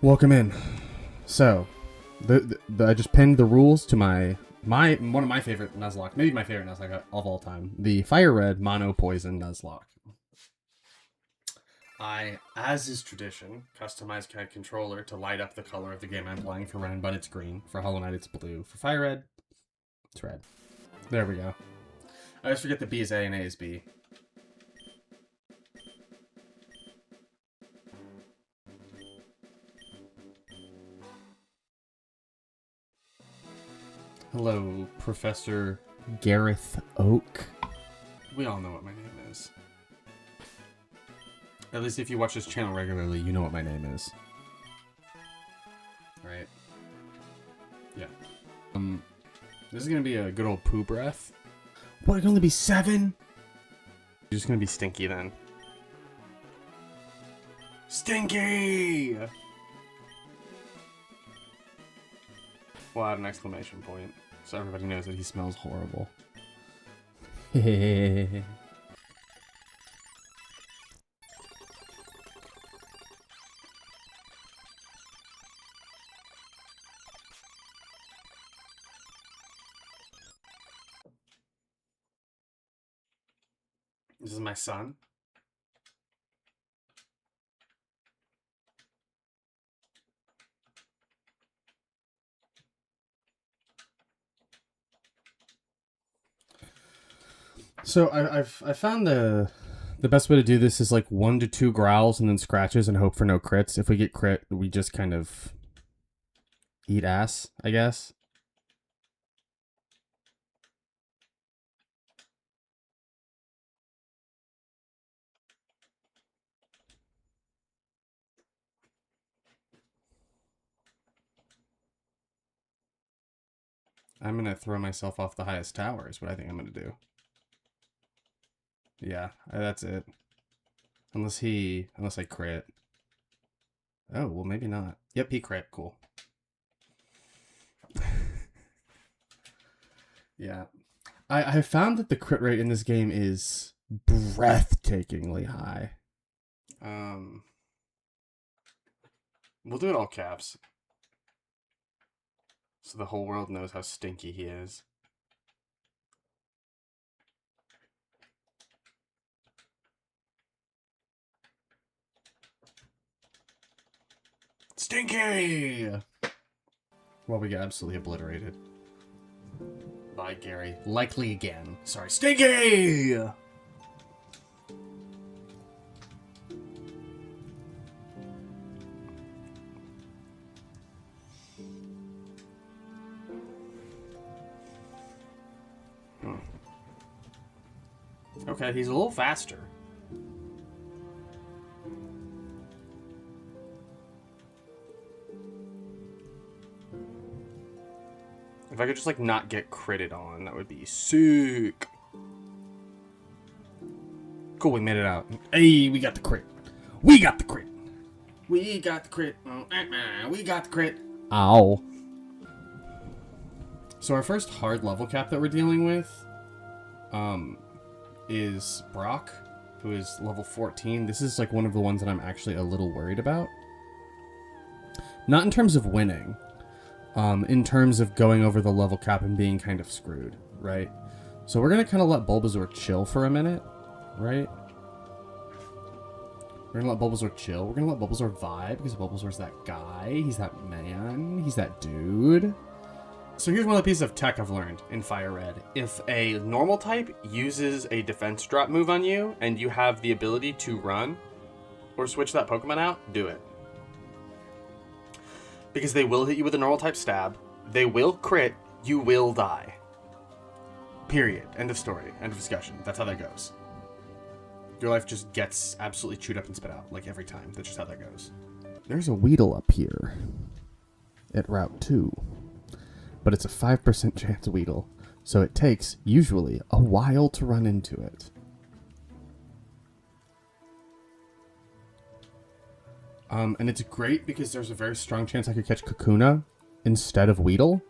Welcome in. So, I just pinned the rules to my one of my favorite Nuzlocke, maybe my favorite Nuzlocke of all time, the Fire Red Mono Poison Nuzlocke. I, as is tradition, customized my controller to light up the color of the game I'm playing. For Red and Bud, it's green. For Hollow Knight, it's blue. For Fire Red, it's red. There we go. I always forget that B is A and A is B. Hello, Professor Gareth Oak. We all know what my name is. At least if you watch this channel regularly, you know what my name is. Right? Yeah. This is gonna be a good old poo breath. What, it can only be 7? You're just gonna be stinky then. Stinky! We'll add an exclamation point, so everybody knows that he smells horrible. This is my son. So I found the best way to do this is like 1 to 2 growls and then scratches and hope for no crits. If we get crit, we just kind of eat ass, I guess. I'm gonna throw myself off the highest tower is what I think I'm gonna do. Yeah, that's it. Unless I crit. Oh, well, maybe not. Yep, he crit. Cool. Yeah. I found that the crit rate in this game is breathtakingly high. We'll do it all caps. So the whole world knows how stinky he is. Stinky! Well, we got absolutely obliterated. By Gary. Likely again. Sorry. Stinky! Okay, he's a little faster. If I could just, like, not get critted on, that would be sick. Cool, we made it out. Hey, we got the crit. We got the crit. We got the crit. We got the crit. Ow. So our first hard level cap that we're dealing with, is Brock, who is level 14. This is, like, one of the ones that I'm actually a little worried about. Not in terms of winning. In terms of going over the level cap and being kind of screwed, right? So we're going to kind of let Bulbasaur chill for a minute, right? We're going to let Bulbasaur chill. We're going to let Bulbasaur vibe, because Bulbasaur's that guy. He's that man. He's that dude. So here's one of the pieces of tech I've learned in Fire Red. If a normal type uses a defense drop move on you, and you have the ability to run, or switch that Pokemon out, do it. Because they will hit you with a normal type stab. They will crit. You will die. Period. End of story. End of discussion. That's how that goes. Your life just gets absolutely chewed up and spit out. Like every time. That's just how that goes. There's a Weedle up here. At Route 2. But it's a 5% chance Weedle. So it takes, usually, a while to run into it. And it's great because there's a very strong chance I could catch Kakuna instead of Weedle.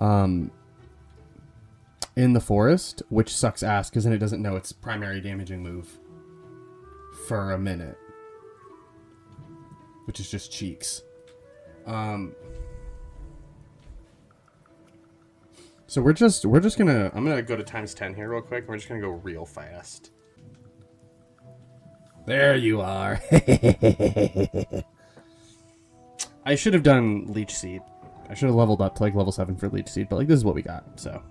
In the forest, which sucks ass because then it doesn't know its primary damaging move for a minute. which is just cheeks. So we're just gonna, I'm gonna go to times 10 here real quick. We're just gonna go real fast. There you are. I should have done Leech Seed. I should have leveled up to like level 7 for Leech Seed, but like this is what we got, so.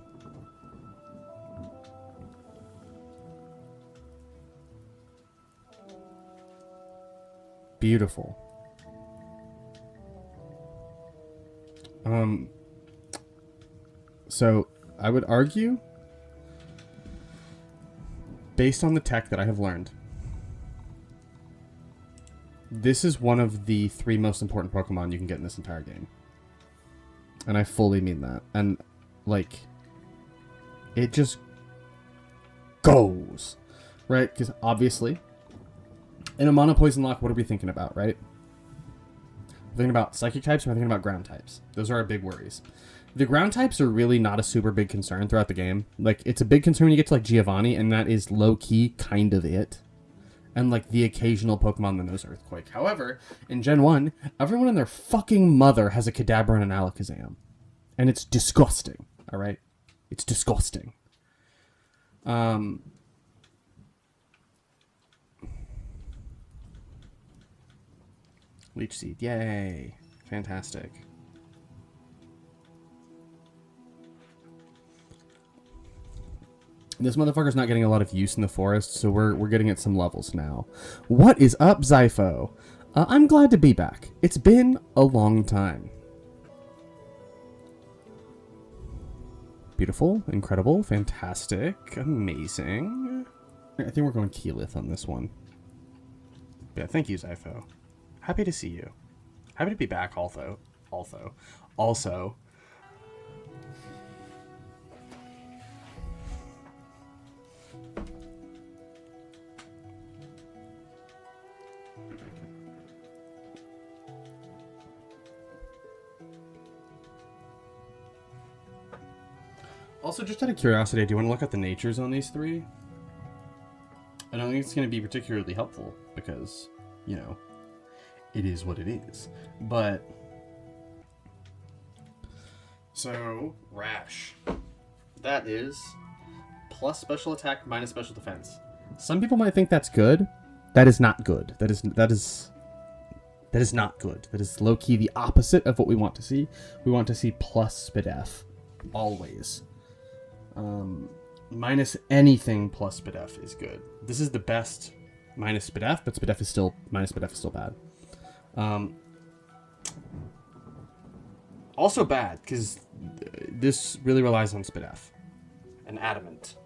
Beautiful. So I would argue, based on the tech that I have learned, this is one of the 3 most important Pokemon you can get in this entire game. And I fully mean that. And, like, it just goes, right? Because, obviously, in a Mono Poison Lock, what are we thinking about, right? We're thinking about Psychic types, or we're thinking about Ground types. Those are our big worries. The Ground types are really not a super big concern throughout the game. Like, it's a big concern when you get to, like, Giovanni, and that is low-key kind of it. And, like, the occasional Pokemon that knows Earthquake. However, in Gen 1, everyone and their fucking mother has a Kadabra and an Alakazam. And it's disgusting, alright? It's disgusting. Leech Seed, yay. Fantastic. This motherfucker's not getting a lot of use in the forest, so we're getting at some levels now. What is up, Zypho? I'm glad to be back. It's been a long time. Beautiful, incredible, fantastic, amazing. I think we're going Keyleth on this one. Yeah, thank you, Zypho. Happy to see you. Happy to be back, also. Also, just out of curiosity, do you want to look at the natures on these 3? I don't think it's going to be particularly helpful because, you know, it is what it is. But, so, Rash. That is plus special attack minus special defense. Some people might think that's good. That is not good. That is not good. That is low-key the opposite of what we want to see. We want to see plus SpDef. Always. Minus anything plus SpDef is good. This is the best minus SpDef, but minus SpDef is still bad. Also bad, because this really relies on SpDef. And Adamant.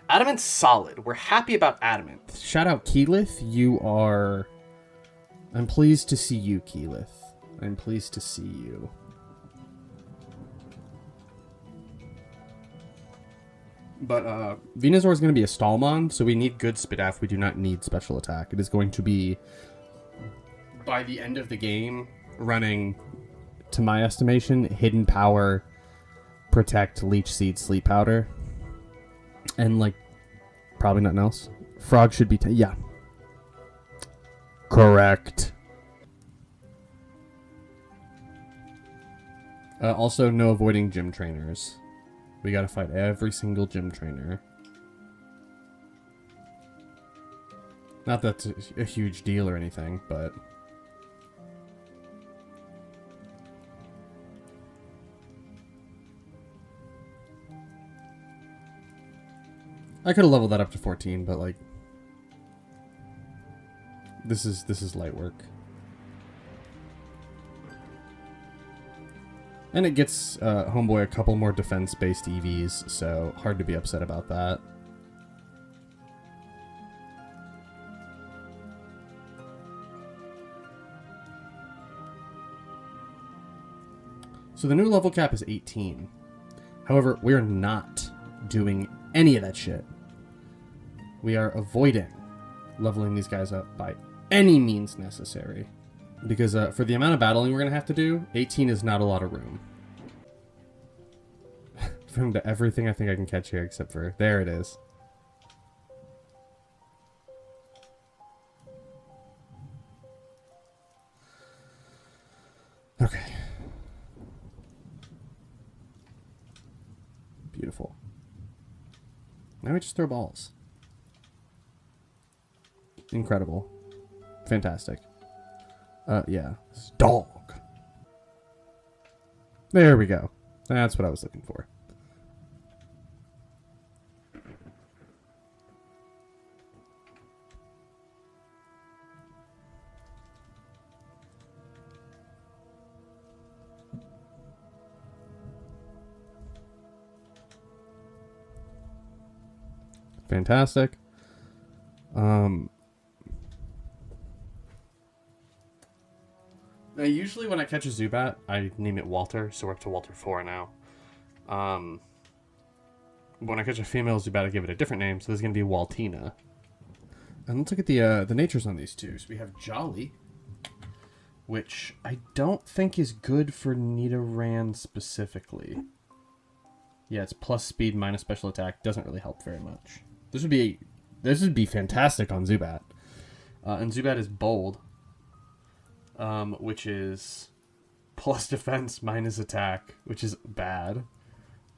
Adamant's solid. We're happy about Adamant. Shout out Keyleth. I'm pleased to see you, Keyleth. I'm pleased to see you. But Venusaur is going to be a Stallmon, so we need good SpDef. We do not need special attack. It is going to be, by the end of the game, running, to my estimation, Hidden Power, Protect, Leech Seed, Sleep Powder. And, like, probably nothing else. Frog should be... yeah. Correct. Also, no avoiding gym trainers. We gotta fight every single gym trainer. Not that it's a huge deal or anything, but... I could have leveled that up to 14, but like... This is light work. And it gets Homeboy a couple more defense-based EVs, so hard to be upset about that. So the new level cap is 18. However, we are not doing any of that shit. We are avoiding leveling these guys up by any means necessary. Because for the amount of battling we're going to have to do, 18 is not a lot of room. From to everything I think I can catch here except for... There it is. Okay. Beautiful. Now we just throw balls. Incredible. Fantastic. Yeah. Dog. There we go. That's what I was looking for. Fantastic. Now usually when I catch a Zubat, I name it Walter, so we're up to Walter 4 now. When I catch a female Zubat, I give it a different name, so this is going to be Waltina. And let's look at the natures on these two. So we have Jolly, which I don't think is good for Nidoran specifically. Yeah, it's plus speed minus special attack. Doesn't really help very much. This would be fantastic on Zubat. And Zubat is Bold, which is plus defense minus attack, which is bad.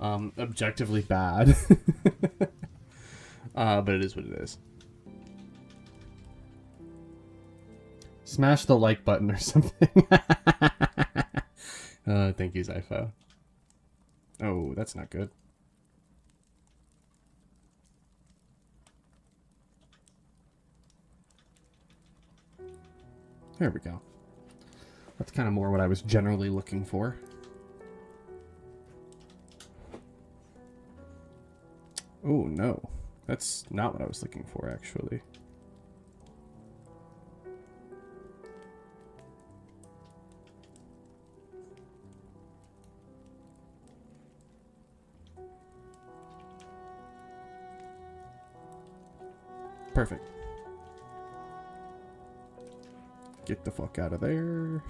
Objectively bad. But it is what it is. Smash the like button or something. Thank you, Zypho. Oh, that's not good. There we go. That's kind of more what I was generally looking for. Oh, no. That's not what I was looking for, actually. Perfect. Get the fuck out of there.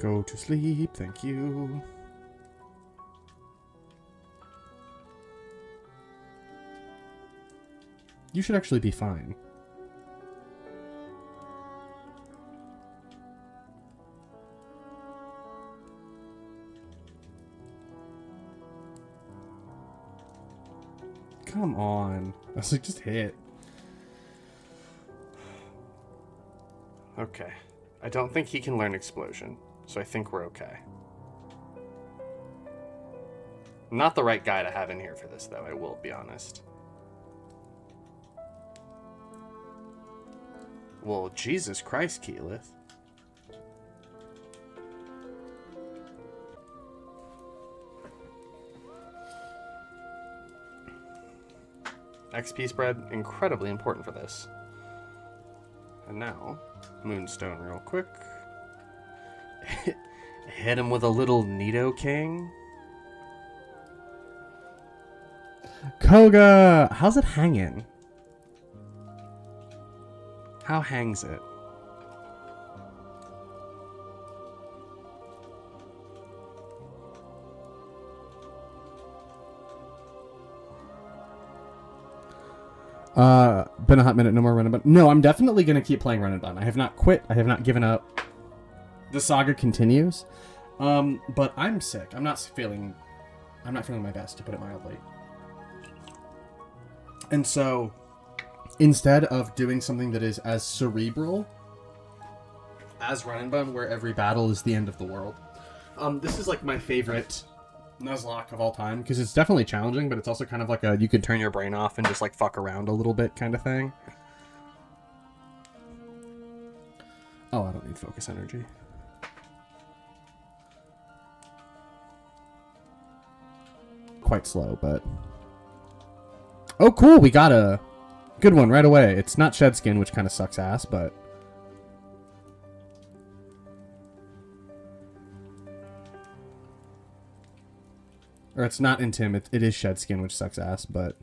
Go to sleep, thank you. You should actually be fine. Come on. I was like, just hit. Okay. I don't think he can learn Explosion, so I think we're okay. Not the right guy to have in here for this, though, I will be honest. Well, Jesus Christ, Keyleth. XP spread, incredibly important for this. And now, Moonstone real quick. Hit him with a little Nidoking. Koga! How's it hanging? How hangs it? Been a hot minute, no more run and bun. No, I'm definitely gonna keep playing run and bun. I have not quit. I have not given up. The saga continues. But I'm sick. I'm not feeling my best, to put it mildly. And so, instead of doing something that is as cerebral as run and bun, where every battle is the end of the world, this is like my favorite Nuzlocke of all time, because it's definitely challenging, but it's also kind of like a you could turn your brain off and just like fuck around a little bit kind of thing. Oh, I don't need focus energy. Quite slow, but... Oh, cool! We got a good one right away. It's not Shed Skin, which kind of sucks ass, but... Or it's not Intim, it is Shed Skin, which sucks ass, but...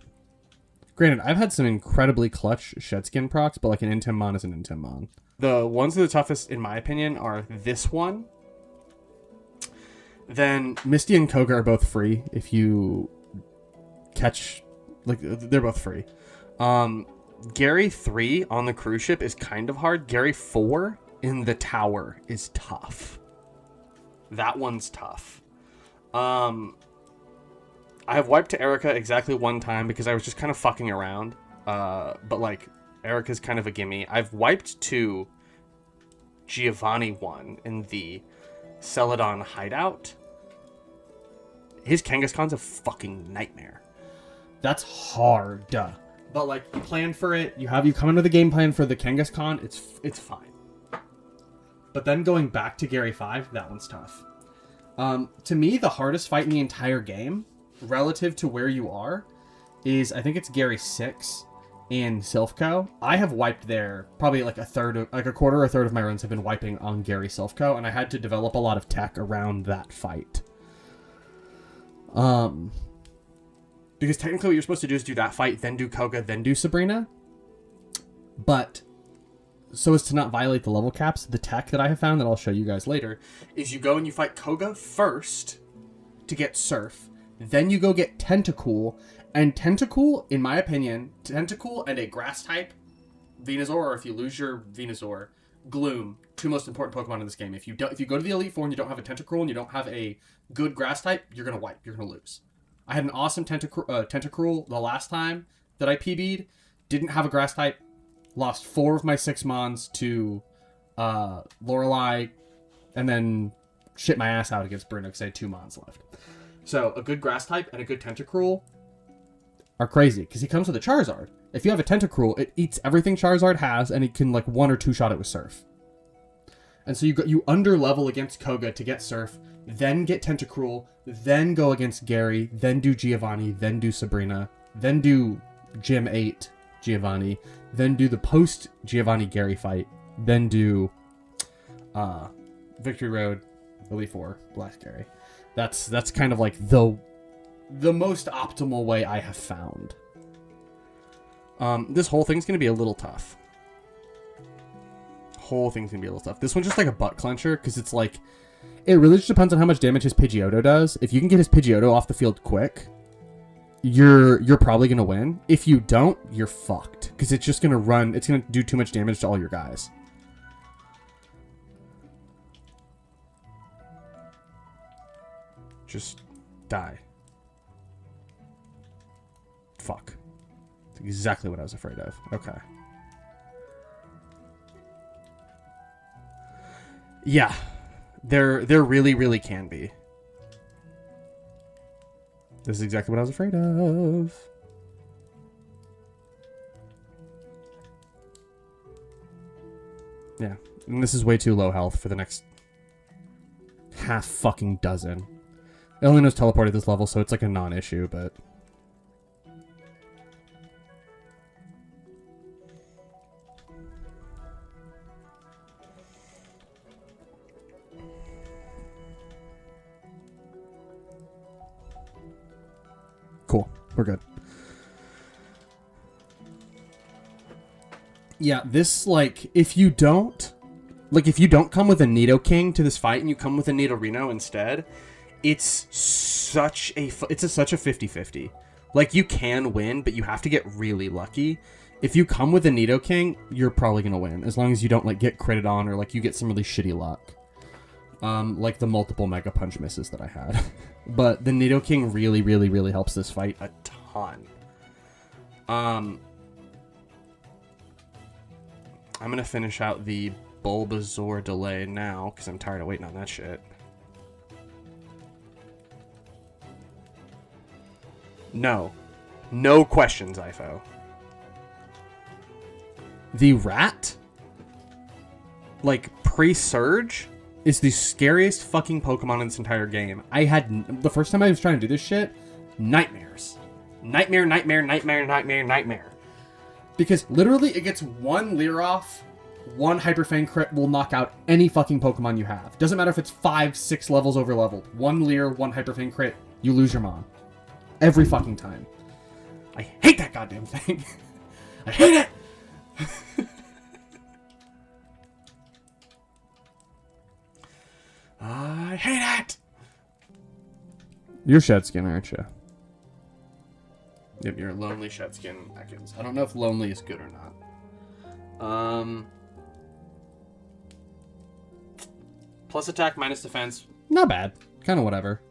Granted, I've had some incredibly clutch Shedskin procs, but like an Intim is an Intim. The ones that are the toughest, in my opinion, are this one. Then Misty and Koga are both free if you catch... Like, they're both free. Gary 3 on the cruise ship is kind of hard. Gary 4 in the tower is tough. That one's tough. I have wiped to Erika exactly one time because I was just kind of fucking around. But, like, Erika's kind of a gimme. I've wiped to Giovanni 1 in the Celadon hideout. His Kangaskhan's a fucking nightmare. That's hard. But, like, you plan for it. You come into the game plan for the Kangaskhan. It's fine. But then going back to Gary 5, that one's tough. To me, the hardest fight in the entire game, relative to where you are, is, I think it's Gary 6 in Silphco. I have wiped there probably like a quarter or a third of my runs have been wiping on Gary Silphco, and I had to develop a lot of tech around that fight. Because technically what you're supposed to do is do that fight, then do Koga, then do Sabrina. But so as to not violate the level caps, the tech that I have found that I'll show you guys later is you go and you fight Koga first to get Surf. Then you go get Tentacool. And Tentacool, in my opinion, Tentacool and a grass type Venusaur, or if you lose your Venusaur, Gloom, two most important Pokemon in this game. If you go to the Elite Four and you don't have a Tentacruel and you don't have a good grass type, you're gonna wipe. You're gonna lose. I had an awesome Tentacruel the last time that I PB'd. Didn't have a grass type. Lost 4 of my 6 Mons to Lorelei, and then shit my ass out against Bruno because I had 2 Mons left. So a good grass type and a good Tentacruel are crazy because he comes with a Charizard. If you have a Tentacruel, it eats everything Charizard has, and it can like 1 or 2 shot it with Surf. And so you under level against Koga to get Surf, then get Tentacruel, then go against Gary, then do Giovanni, then do Sabrina, then do Gym 8 Giovanni, then do the post Giovanni Gary fight, then do Victory Road Elite 4 Black Gary. That's kind of like the most optimal way I have found. This whole thing's gonna be a little tough. This one's just like a butt clencher because it's like it really just depends on how much damage his Pidgeotto does. If you can get his Pidgeotto off the field quick, you're probably gonna win. If you don't, you're fucked because it's just gonna run. It's gonna do too much damage to all your guys. Just die. Fuck. That's exactly what I was afraid of. Okay. Yeah. There really, really can be. This is exactly what I was afraid of. Yeah. And this is way too low health for the next half fucking dozen. It only knows teleport at this level, so it's like a non-issue, but... Cool. We're good. Yeah, this, like, if you don't come with a Nidoking to this fight and you come with a Nidorino instead, it's such a 50-50. Like, you can win, but you have to get really lucky. If you come with a Nidoking, you're probably going to win, as long as you don't, like, get critted on or, like, you get some really shitty luck. Like the multiple Mega Punch misses that I had. But the Nidoking really, really, really helps this fight a ton. I'm going to finish out the Bulbasaur delay now, because I'm tired of waiting on that shit. No. No questions, Ifo. The rat, like, pre-surge, is the scariest fucking Pokemon in this entire game. I had, the first time I was trying to do this shit, nightmares. Nightmare. Because literally it gets one Leer off, one Hyper Fang crit will knock out any fucking Pokemon you have. Doesn't matter if it's 5-6 levels over leveled. One Leer, one Hyper Fang crit, you lose your mom. Every fucking time. I hate that goddamn thing. I hate it. I hate it. You're Shedskin, aren't you? Yep, you're a lonely Shedskin Ekans. I don't know if lonely is good or not. Plus attack, minus defense. Not bad. Kind of whatever.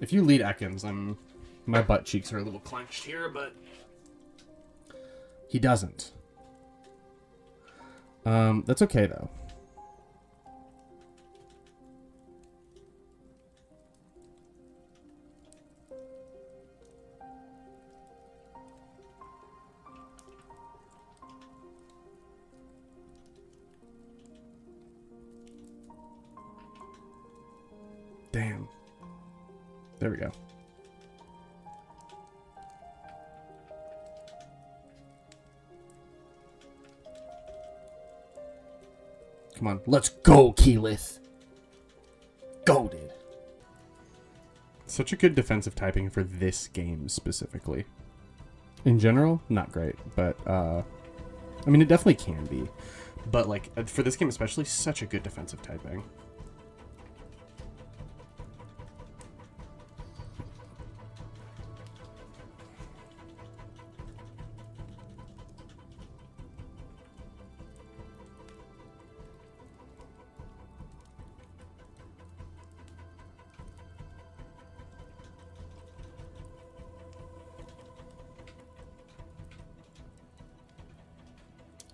If you lead Ekans, my butt cheeks are a little clenched here, but he doesn't. That's okay though. Damn. There we go. Come on, let's go, Keyleth. Go, dude. Such a good defensive typing for this game specifically. In general, not great, but I mean, it definitely can be. But like for this game especially, such a good defensive typing.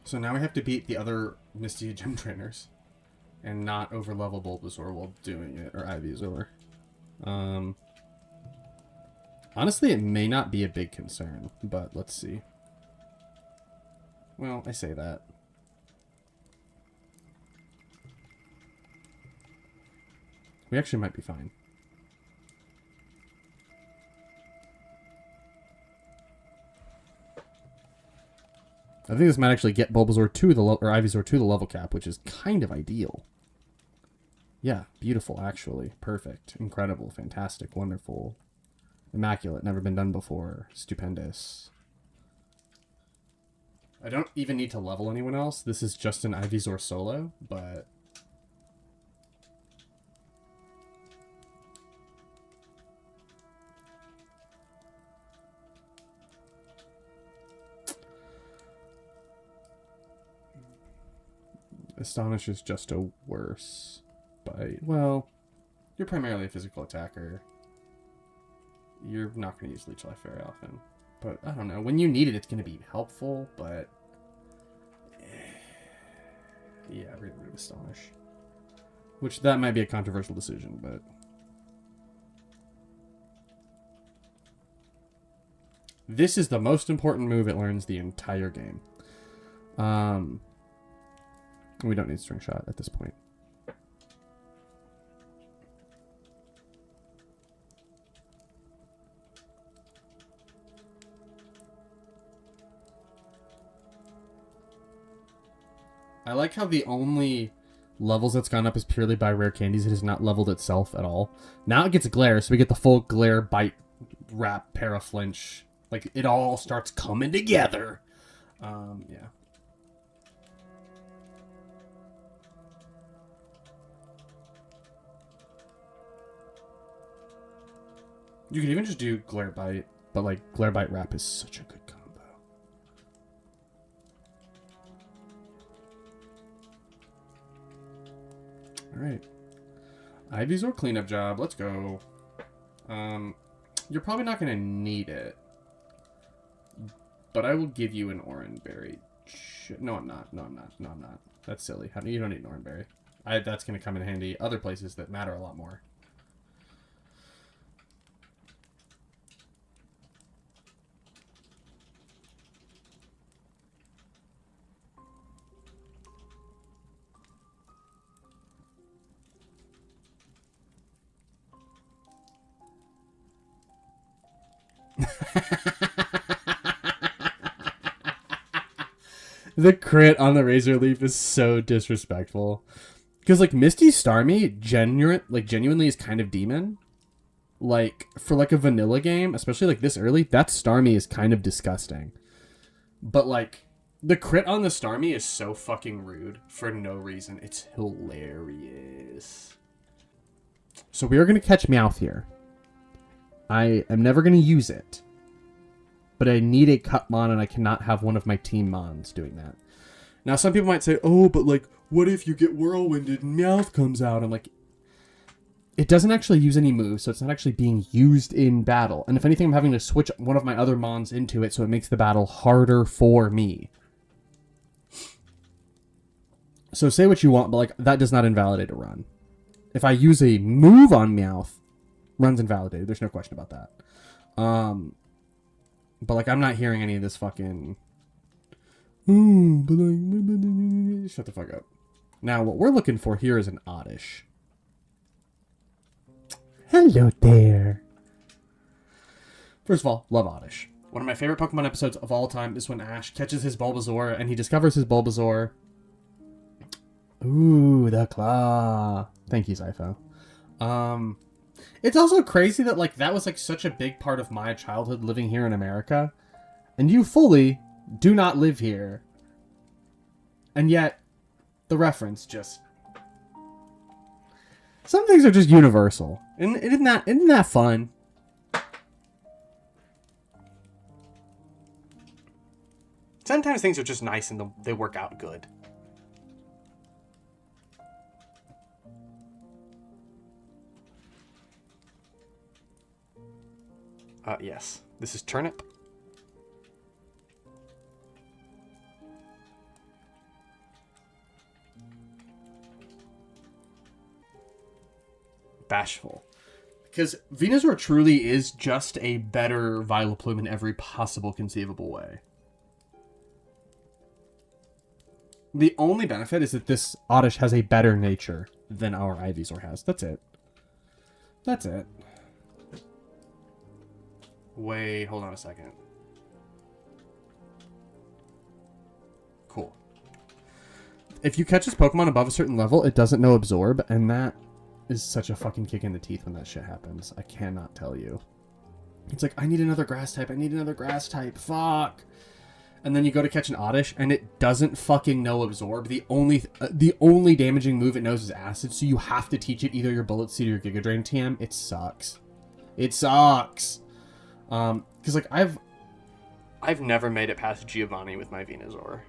So now we have to beat the other Misty gym trainers and not overlevel Bulbasaur while doing it, or Ivysaur. Honestly, it may not be a big concern, but let's see. Well, I say that. We actually might be fine. I think this might actually get Bulbasaur to the or Ivysaur to the level cap, which is kind of ideal. Yeah, beautiful, actually. Perfect. Incredible. Fantastic. Wonderful. Immaculate. Never been done before. Stupendous. I don't even need to level anyone else. This is just an Ivysaur solo, but... Astonish is just a worse bite. Well, you're primarily a physical attacker. You're not going to use Leech Life very often. But, I don't know. When you need it, it's going to be helpful, but... yeah, rid of Astonish. Which, that might be a controversial decision, but... this is the most important move it learns the entire game. We don't need String Shot at this point. I like how the only levels that's gone up is purely by rare candies. It has not leveled itself at all. Now it gets Glare, so we get the full Glare, Bite, Wrap, Paraflinch. Like, it all starts coming together. Yeah. You could even just do Glare Bite, but like Glare Bite Wrap is such a good combo. Alright. Ivysaur cleanup job. Let's go. You're probably not going to need it. But I will give you an Oran Berry. No, I'm not. No, I'm not. No, I'm not. That's silly. You don't need an Oran Berry. That's going to come in handy other places that matter a lot more. The crit on the Razor Leaf is so disrespectful. Because, like, Misty Starmie genuinely is kind of demon. Like, for like a vanilla game, especially like this early, that Starmie is kind of disgusting. But like, the crit on the Starmie is so fucking rude for no reason. It's hilarious. So we are going to catch Meowth here. I am never going to use it. But I need a cut mon, and I cannot have one of my team mons doing that. Now, some people might say, oh, but like, what if you get whirlwinded and Meowth comes out? I'm like, it doesn't actually use any moves, so it's not actually being used in battle. And if anything, I'm having to switch one of my other mons into it, so it makes the battle harder for me. So say what you want, but like, that does not invalidate a run. If I use a move on Meowth, run's invalidated. There's no question about that. But like, I'm not hearing any of this fucking... but like... Shut the fuck up. Now, what we're looking for here is an Oddish. Hello there. First of all, love Oddish. One of my favorite Pokemon episodes of all time is when Ash catches his Bulbasaur and he discovers his Bulbasaur. Ooh, the claw. Thank you, Zypho. It's also crazy that like that was like such a big part of my childhood living here in America, and you fully do not live here. And yet, the reference just... Some things are just universal. And isn't that fun? Sometimes things are just nice and they work out good. Yes. This is Turnip. Bashful. Because Venusaur truly is just a better Vileplume in every possible conceivable way. The only benefit is that this Oddish has a better nature than our Ivysaur has. That's it. That's it. Wait, hold on a second. Cool. If you catch this Pokemon above a certain level, it doesn't know Absorb, and that is such a fucking kick in the teeth when that shit happens. I cannot tell you. It's like, I need another grass type. I need another grass type. Fuck. And then you go to catch an Oddish, and it doesn't fucking know Absorb. The only damaging move it knows is Acid, so you have to teach it either your Bullet Seed or your Giga Drain TM. It sucks. It sucks. Because like I've never made it past Giovanni with my Venusaur.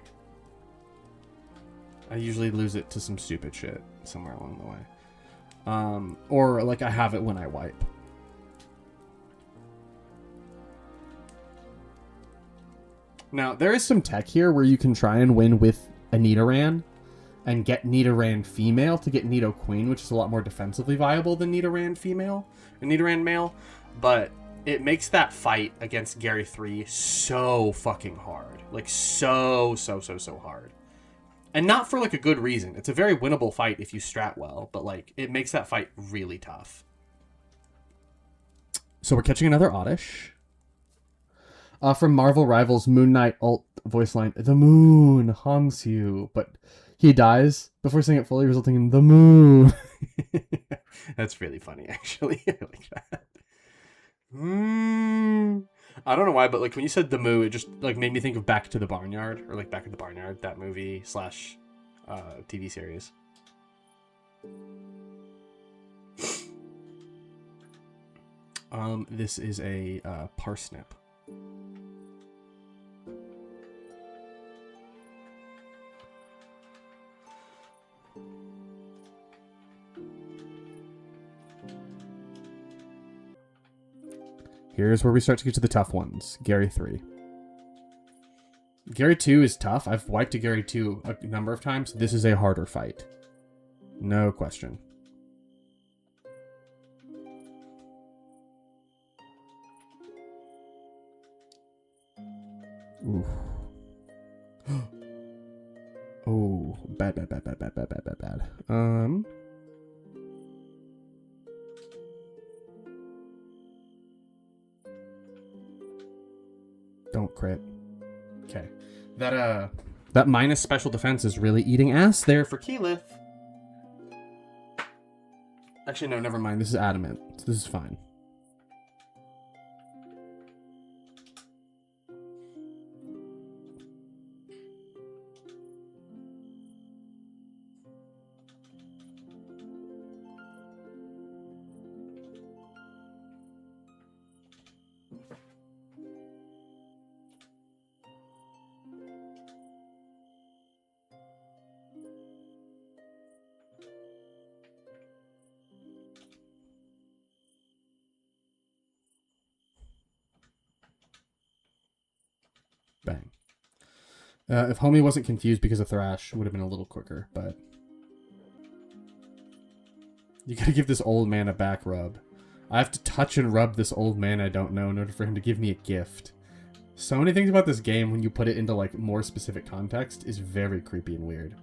I usually lose it to some stupid shit somewhere along the way. Or like I have it when I wipe. Now, there is some tech here where you can try and win with a Nidoran and get Nidoran female to get Nido Queen, which is a lot more defensively viable than Nidoran female or Nidoran male, but it makes that fight against Gary 3 so fucking hard. Like, so hard. And not for, like, a good reason. It's a very winnable fight if you strat well, but, like, it makes that fight really tough. So we're catching another Oddish. From Marvel Rivals Moon Knight alt voice line, the moon haunts you, but he dies before saying it fully, resulting in the moon. That's really funny, actually. I like that. I don't know why, but like when you said the moo, it just like made me think of Back to the Barnyard, or like Back at the Barnyard, that movie / TV series. This is a parsnip. Here's where we start to get to the tough ones. Gary 3. Gary 2 is tough. I've wiped a Gary 2 a number of times. This is a harder fight. No question. Ooh. Oh, bad. Don't crit. Okay. That minus special defense is really eating ass there for Keyleth. Actually, no, never mind. This is adamant. So this is fine. If Homie wasn't confused because of Thrash, it would have been a little quicker, but... You gotta give this old man a back rub. I have to touch and rub this old man I don't know in order for him to give me a gift. So many things about this game, when you put it into, like, more specific context, is very creepy and weird.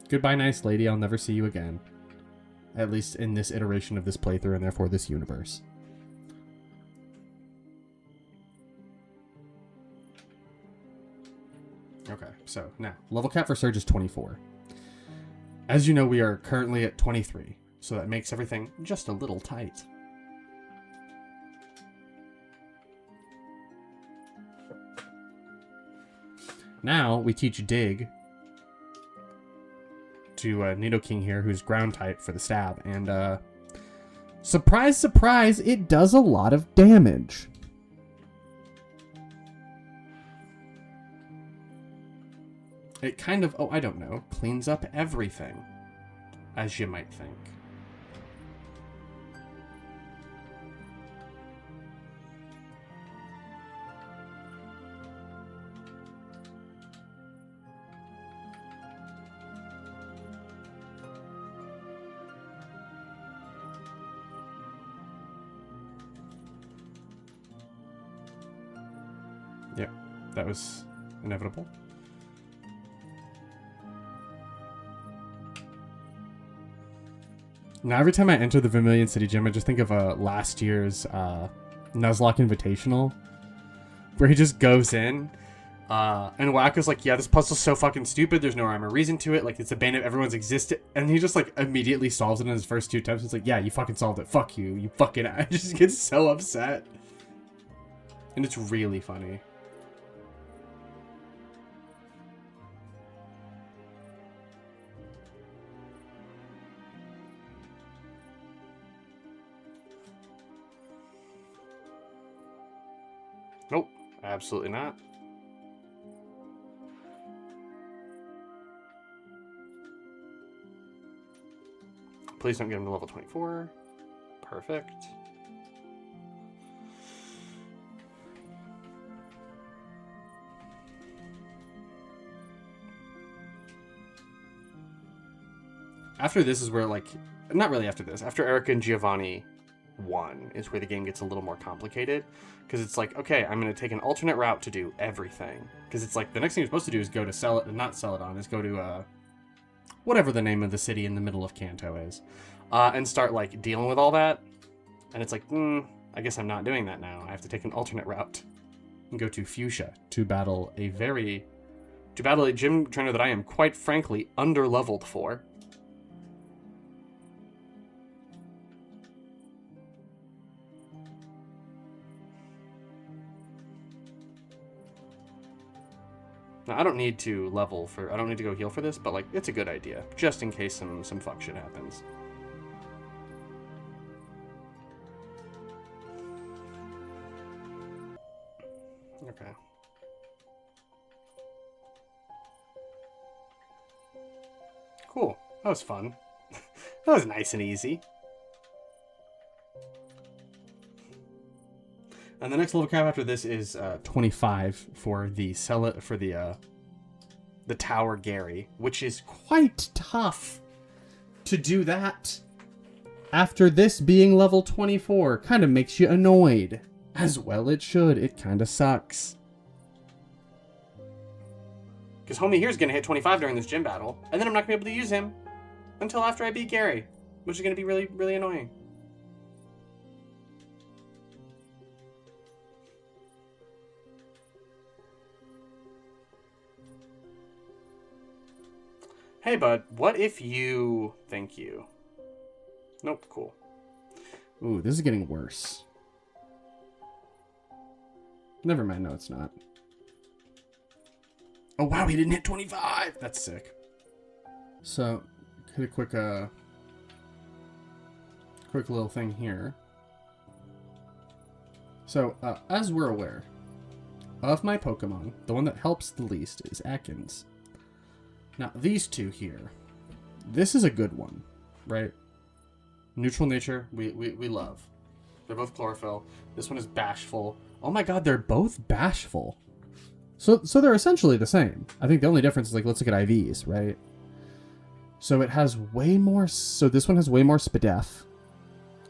Goodbye, nice lady. I'll never see you again. At least in this iteration of this playthrough, and therefore this universe. Okay, so now, level cap for Surge is 24. As you know, we are currently at 23, so that makes everything just a little tight. Now, we teach Dig to Nidoking here, who's ground type for the stab, and surprise, surprise, it does a lot of damage. It kind of, oh, I don't know, cleans up everything, as you might think. Yep, that was inevitable. Now, every time I enter the Vermilion City Gym, I just think of last year's Nuzlocke Invitational, where he just goes in, and Wacko's like, yeah, this puzzle's so fucking stupid, there's no rhyme or reason to it, like, it's a bane of everyone's existence, and he just, like, immediately solves it in his first 2 attempts. It's like, yeah, you fucking solved it, fuck you, you fucking... I just get so upset. And it's really funny. Nope, absolutely not. Please don't get him to level 24. Perfect. After this is where, like, not really after this, after Erika and Giovanni 1 is where the game gets a little more complicated, because it's like, okay, I'm going to take an alternate route to do everything, because it's like the next thing you're supposed to do is go to not Celadon, is go to whatever the name of the city in the middle of Kanto is, and start like dealing with all that. And it's like, I guess I'm not doing that now. I have to take an alternate route and go to Fuchsia to battle a gym trainer that I am quite frankly under-leveled for. Now, I don't need to go heal for this, but, like, it's a good idea, just in case some fuck shit happens. Okay. Cool. That was fun. That was nice and easy. And the next level cap after this is 25 for the Tower Gary, which is quite tough to do that. After this being level 24, kind of makes you annoyed. As well it should. It kind of sucks. Because homie here's going to hit 25 during this gym battle, and then I'm not going to be able to use him until after I beat Gary, which is going to be really, really annoying. Hey, bud, what if you... Thank you. Nope, cool. Ooh, this is getting worse. Never mind, no, it's not. Oh, wow, he didn't hit 25! That's sick. So, hit a quick little thing here. So, as we're aware, of my Pokemon, the one that helps the least is Ekans. Now, these two here, this is a good one, right? Neutral nature, we love. They're both chlorophyll. This one is bashful. Oh my god, they're both bashful. So they're essentially the same. I think the only difference is, like, let's look at IVs, right? So it has way more... So this one has way more SPDEF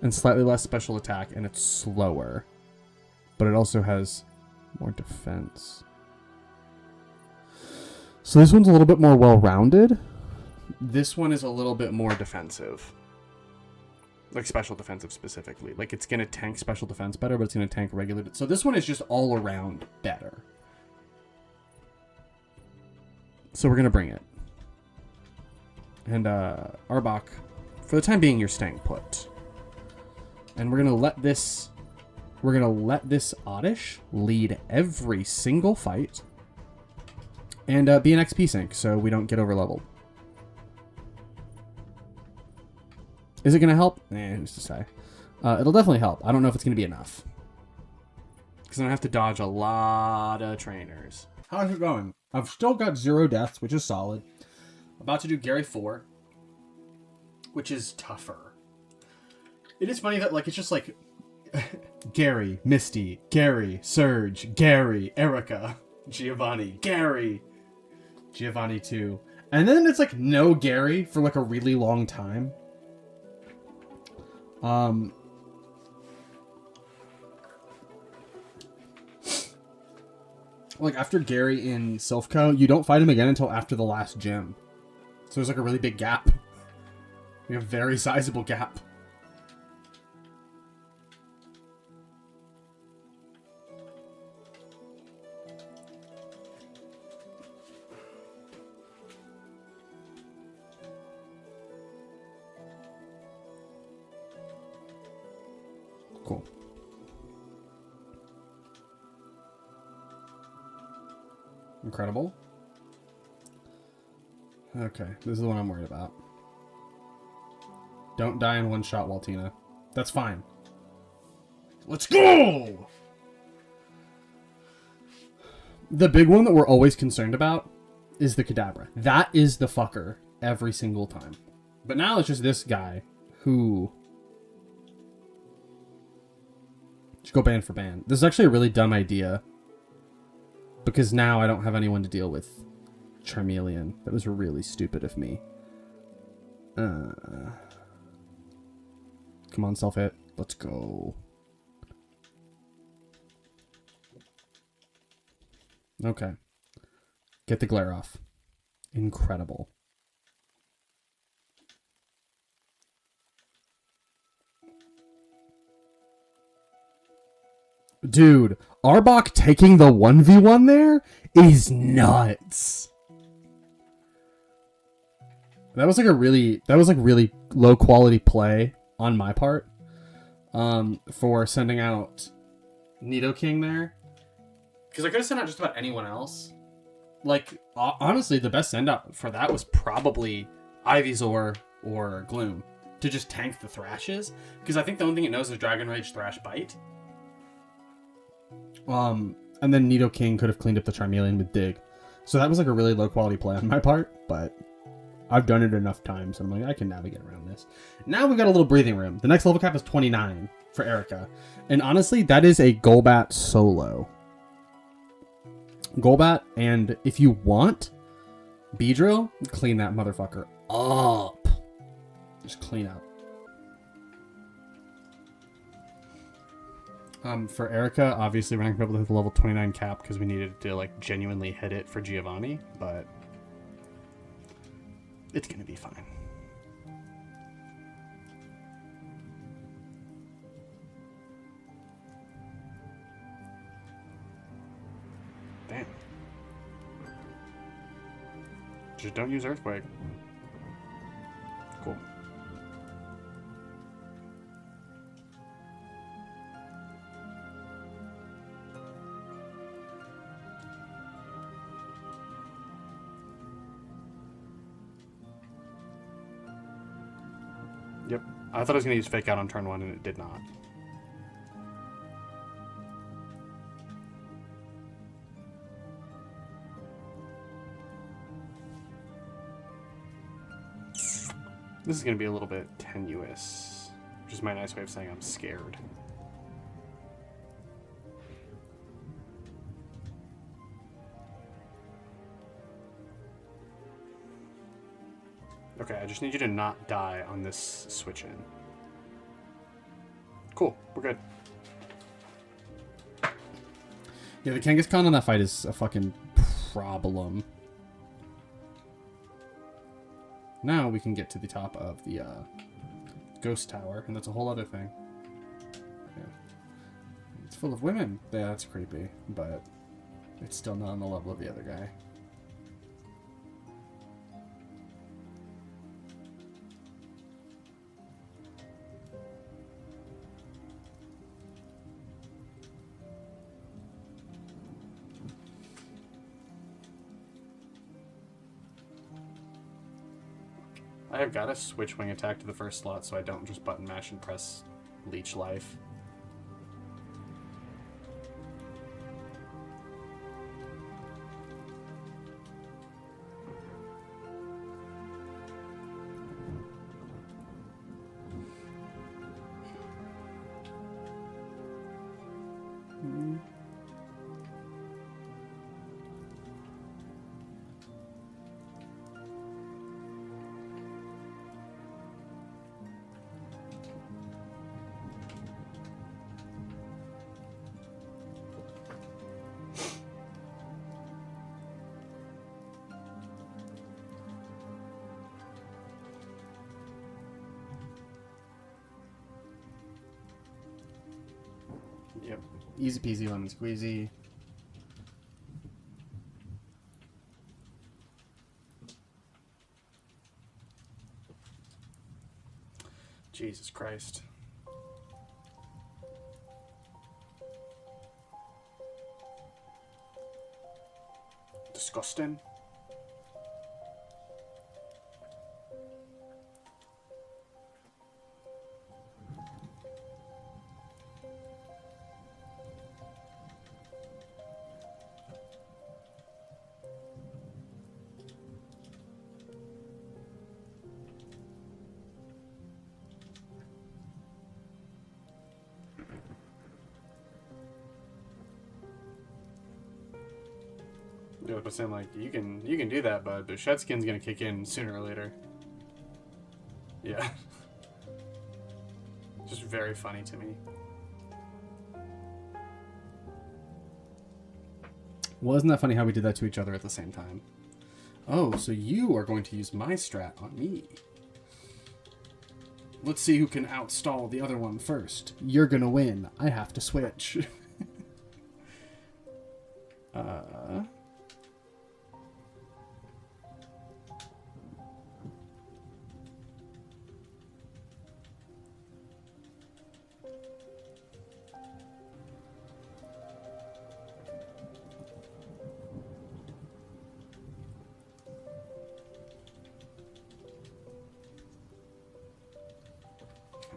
and slightly less special attack, and it's slower. But it also has more defense. So this one's a little bit more well-rounded. This one is a little bit more defensive. Like, special defensive specifically. Like, it's going to tank special defense better, but it's going to tank regular... So this one is just all around better. So we're going to bring it. And, Arbok, for the time being, you're staying put. And we're going to let this... We're going to let this Oddish lead every single fight. And be an XP sink, so we don't get over-leveled. Is it going to help? Who's to say? It'll definitely help. I don't know if it's going to be enough. Because I'm going to have to dodge a lot of trainers. How's it going? I've still got 0 deaths, which is solid. About to do Gary 4, which is tougher. It is funny that, like, it's just like Gary, Misty, Gary, Surge, Gary, Erika, Giovanni, Gary, Giovanni 2. And then it's like no Gary for like a really long time. Like, after Gary in Silphco, you don't fight him again until after the last gym. So there's like a really big gap. Like a very sizable gap. Cool. Incredible. Okay, this is the one I'm worried about. Don't die in one shot, Waltina. That's fine. Let's go! The big one that we're always concerned about is the Kadabra. That is the fucker every single time. But now it's just this guy who... Should go ban for ban. This is actually a really dumb idea. Because now I don't have anyone to deal with Charmeleon. That was really stupid of me. Come on, self-hit. Let's go. Okay. Get the glare off. Incredible. Dude, Arbok taking the 1v1 there is nuts. That was like really low quality play on my part. For sending out Nidoking there. Because I could have sent out just about anyone else. Like, honestly, the best send out for that was probably Ivysaur or Gloom. To just tank the Thrashes. Because I think the only thing it knows is Dragon Rage, Thrash, Bite. And then Nidoking could have cleaned up the Charmeleon with Dig. So that was like a really low quality play on my part, but I've done it enough times. I'm like, I can navigate around this. Now we've got a little breathing room. The next level cap is 29 for Erika. And honestly, that is a Golbat solo. Golbat, and if you want, Beedrill, clean that motherfucker up. Just clean up. For Erika, obviously we're not going to be able to hit the level 29 cap because we needed to, like, genuinely hit it for Giovanni, but it's going to be fine. Damn. Just don't use Earthquake. Cool. Yep. I thought I was going to use Fake Out on turn 1, and it did not. This is going to be a little bit tenuous, which is my nice way of saying I'm scared. Okay, I just need you to not die on this switch in. Cool, we're good. Yeah, the Kangaskhan on that fight is a fucking problem. Now we can get to the top of the ghost tower, and that's a whole other thing. Yeah. It's full of women. Yeah, that's creepy, but it's still not on the level of the other guy. I have got to switch wing attack to the first slot so I don't just button mash and press leech life. Yep. Easy peasy lemon squeezy. Jesus Christ. Disgusting. Yeah, but saying like you can do that, but the shed skin's gonna kick in sooner or later. Yeah. Just very funny to me. Well, isn't that funny how we did that to each other at the same time? Oh, so you are going to use my strat on me. Let's see who can outstall the other one first. You're gonna win. I have to switch.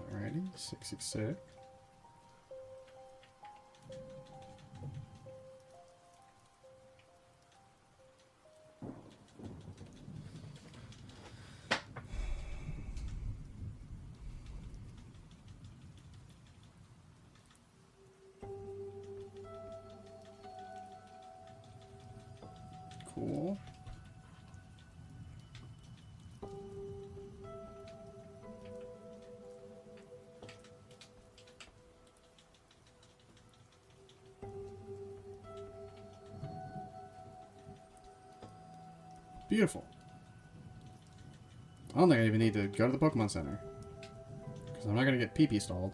Alrighty, 666. Cool. Beautiful. I don't think I even need to go to the Pokemon Center. Because I'm not going to get pee-pee stalled.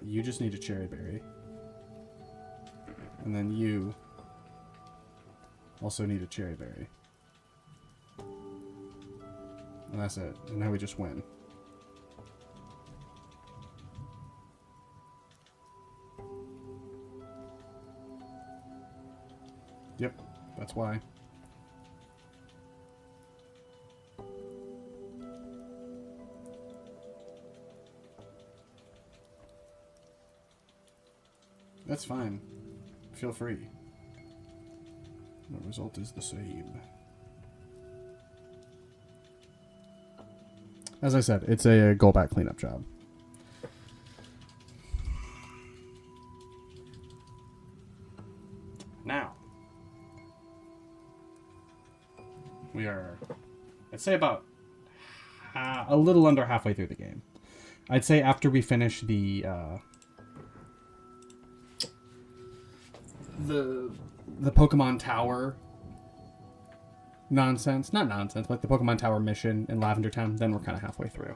You just need a Cherry Berry. And then you also need a Cherry Berry. And that's it. And now we just win. Yep, that's why. That's fine. Feel free. The result is the same. As I said, it's a goal back cleanup job. Now, We are, I'd say, about a little under halfway through the game. I'd say after we finish the Pokemon Tower nonsense, not nonsense, but the Pokemon Tower mission in Lavender Town, then we're kind of halfway through.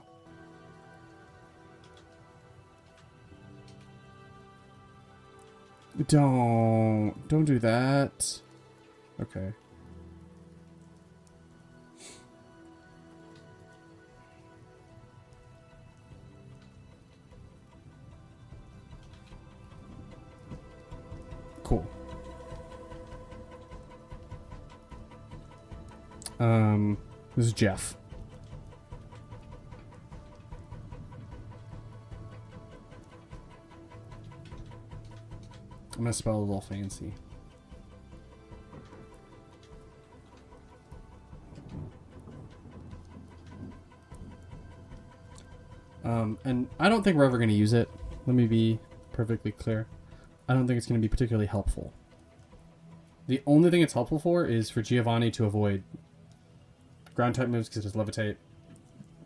Don't do that. Okay. Cool. This is Jeff. I'm gonna spell a little fancy. And I don't think we're ever gonna use it. Let me be perfectly clear. I don't think it's gonna be particularly helpful. The only thing it's helpful for is for Giovanni to avoid ground type moves because it does levitate.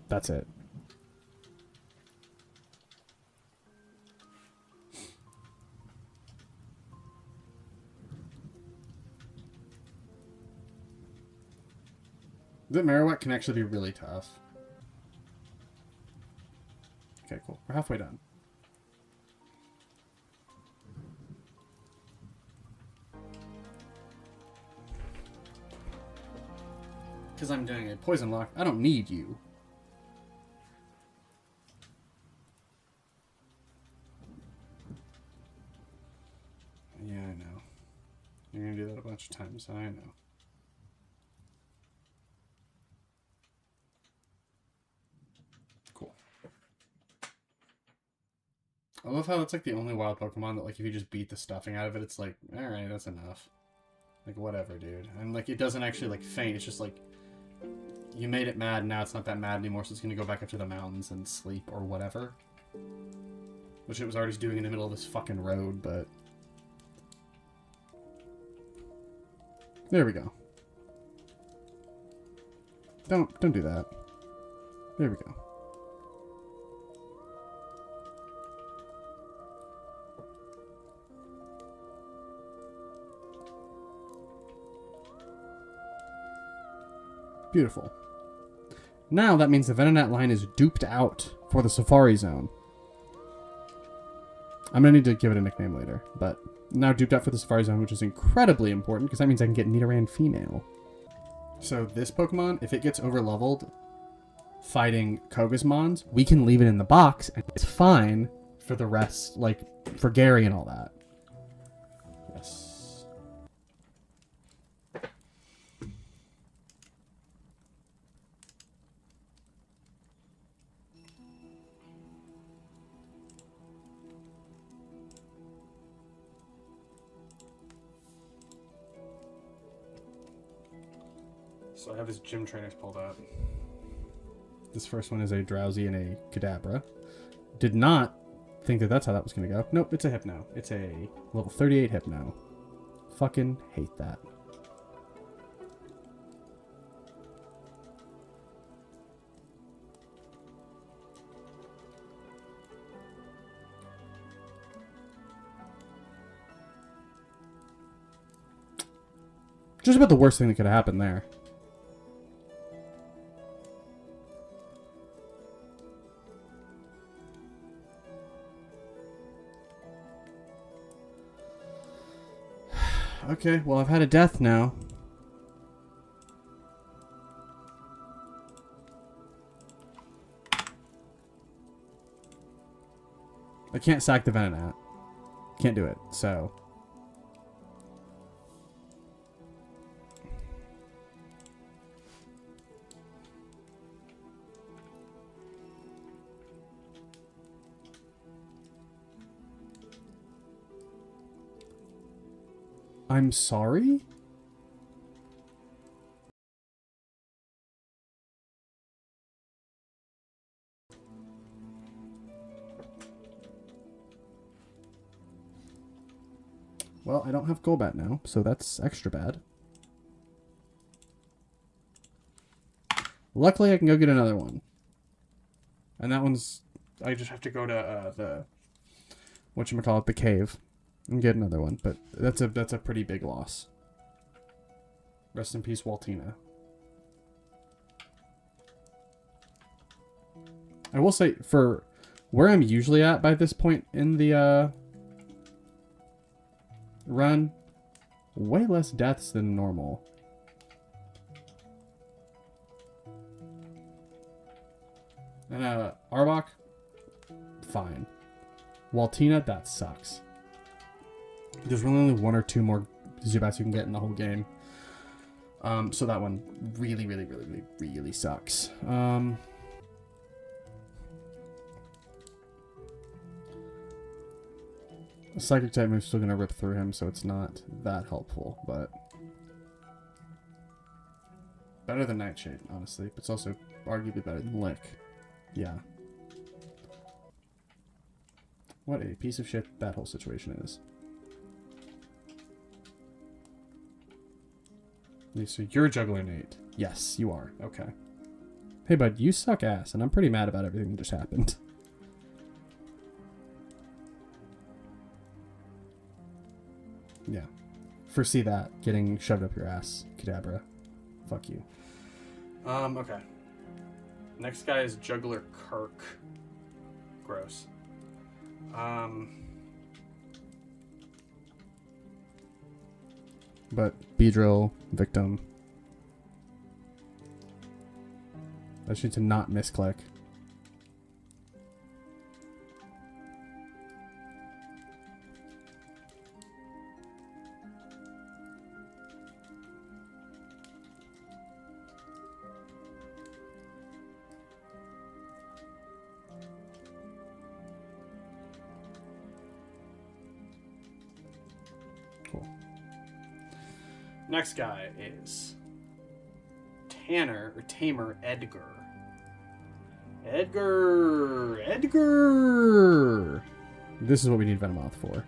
That's it. The Marowak can actually be really tough. Okay, cool. We're halfway done. Because I'm doing a poison lock, I don't need you. Yeah, I know. You're gonna do that a bunch of times, I know. Cool. I love how it's like the only wild Pokemon that, like, if you just beat the stuffing out of it, it's like, alright, that's enough. Like, whatever, dude. And, like, it doesn't actually, like, faint. It's just like, you made it mad, now it's not that mad anymore, so it's gonna go back up to the mountains and sleep or whatever. Which it was already doing in the middle of this fucking road, but... There we go. Don't do that. There we go. Beautiful. Now that means the Venonat line is duped out for the Safari Zone. I'm going to need to give it a nickname later, but now duped out for the Safari Zone, which is incredibly important because that means I can get Nidoran female. So this Pokemon, if it gets overleveled fighting Koga's Mons, we can leave it in the box and it's fine for the rest, like for Gary and all that. Yes. So I have his gym trainers pulled up. This first one is a Drowsy and a Kadabra. Did not think that that's how that was going to go. Nope, it's a Hypno. It's a level 38 Hypno. Fucking hate that. Just about the worst thing that could have happened there. Okay, well, I've had a death now. I can't sack the Venonat. Can't do it, so... I'm sorry? Well, I don't have Golbat now, so that's extra bad. Luckily, I can go get another one. And that one's... I just have to go to the... whatchamacallit, the cave. And get another one. But that's a pretty big loss. Rest in peace, Waltina. I will say, for where I'm usually at by this point in the run, way less deaths than normal. And Arbok, fine. Waltina, that sucks. There's really only one or two more Zubats you can get in the whole game. So that one really, really, really, really, really sucks. A Psychic type move's still going to rip through him, so it's not that helpful, but... better than Nightshade, honestly. But it's also arguably better than Lick. Yeah. What a piece of shit that whole situation is. So you're a juggler, Nate. Yes, you are. Okay. Hey, bud, you suck ass, and I'm pretty mad about everything that just happened. Yeah. Foresee that getting shoved up your ass, Kadabra. Fuck you. Okay. Next guy is Juggler Kirk. Gross. But Beedrill, victim. I just need to not misclick. Cool. Next guy is Tamer Edgar. Edgar! This is what we need Venomoth for.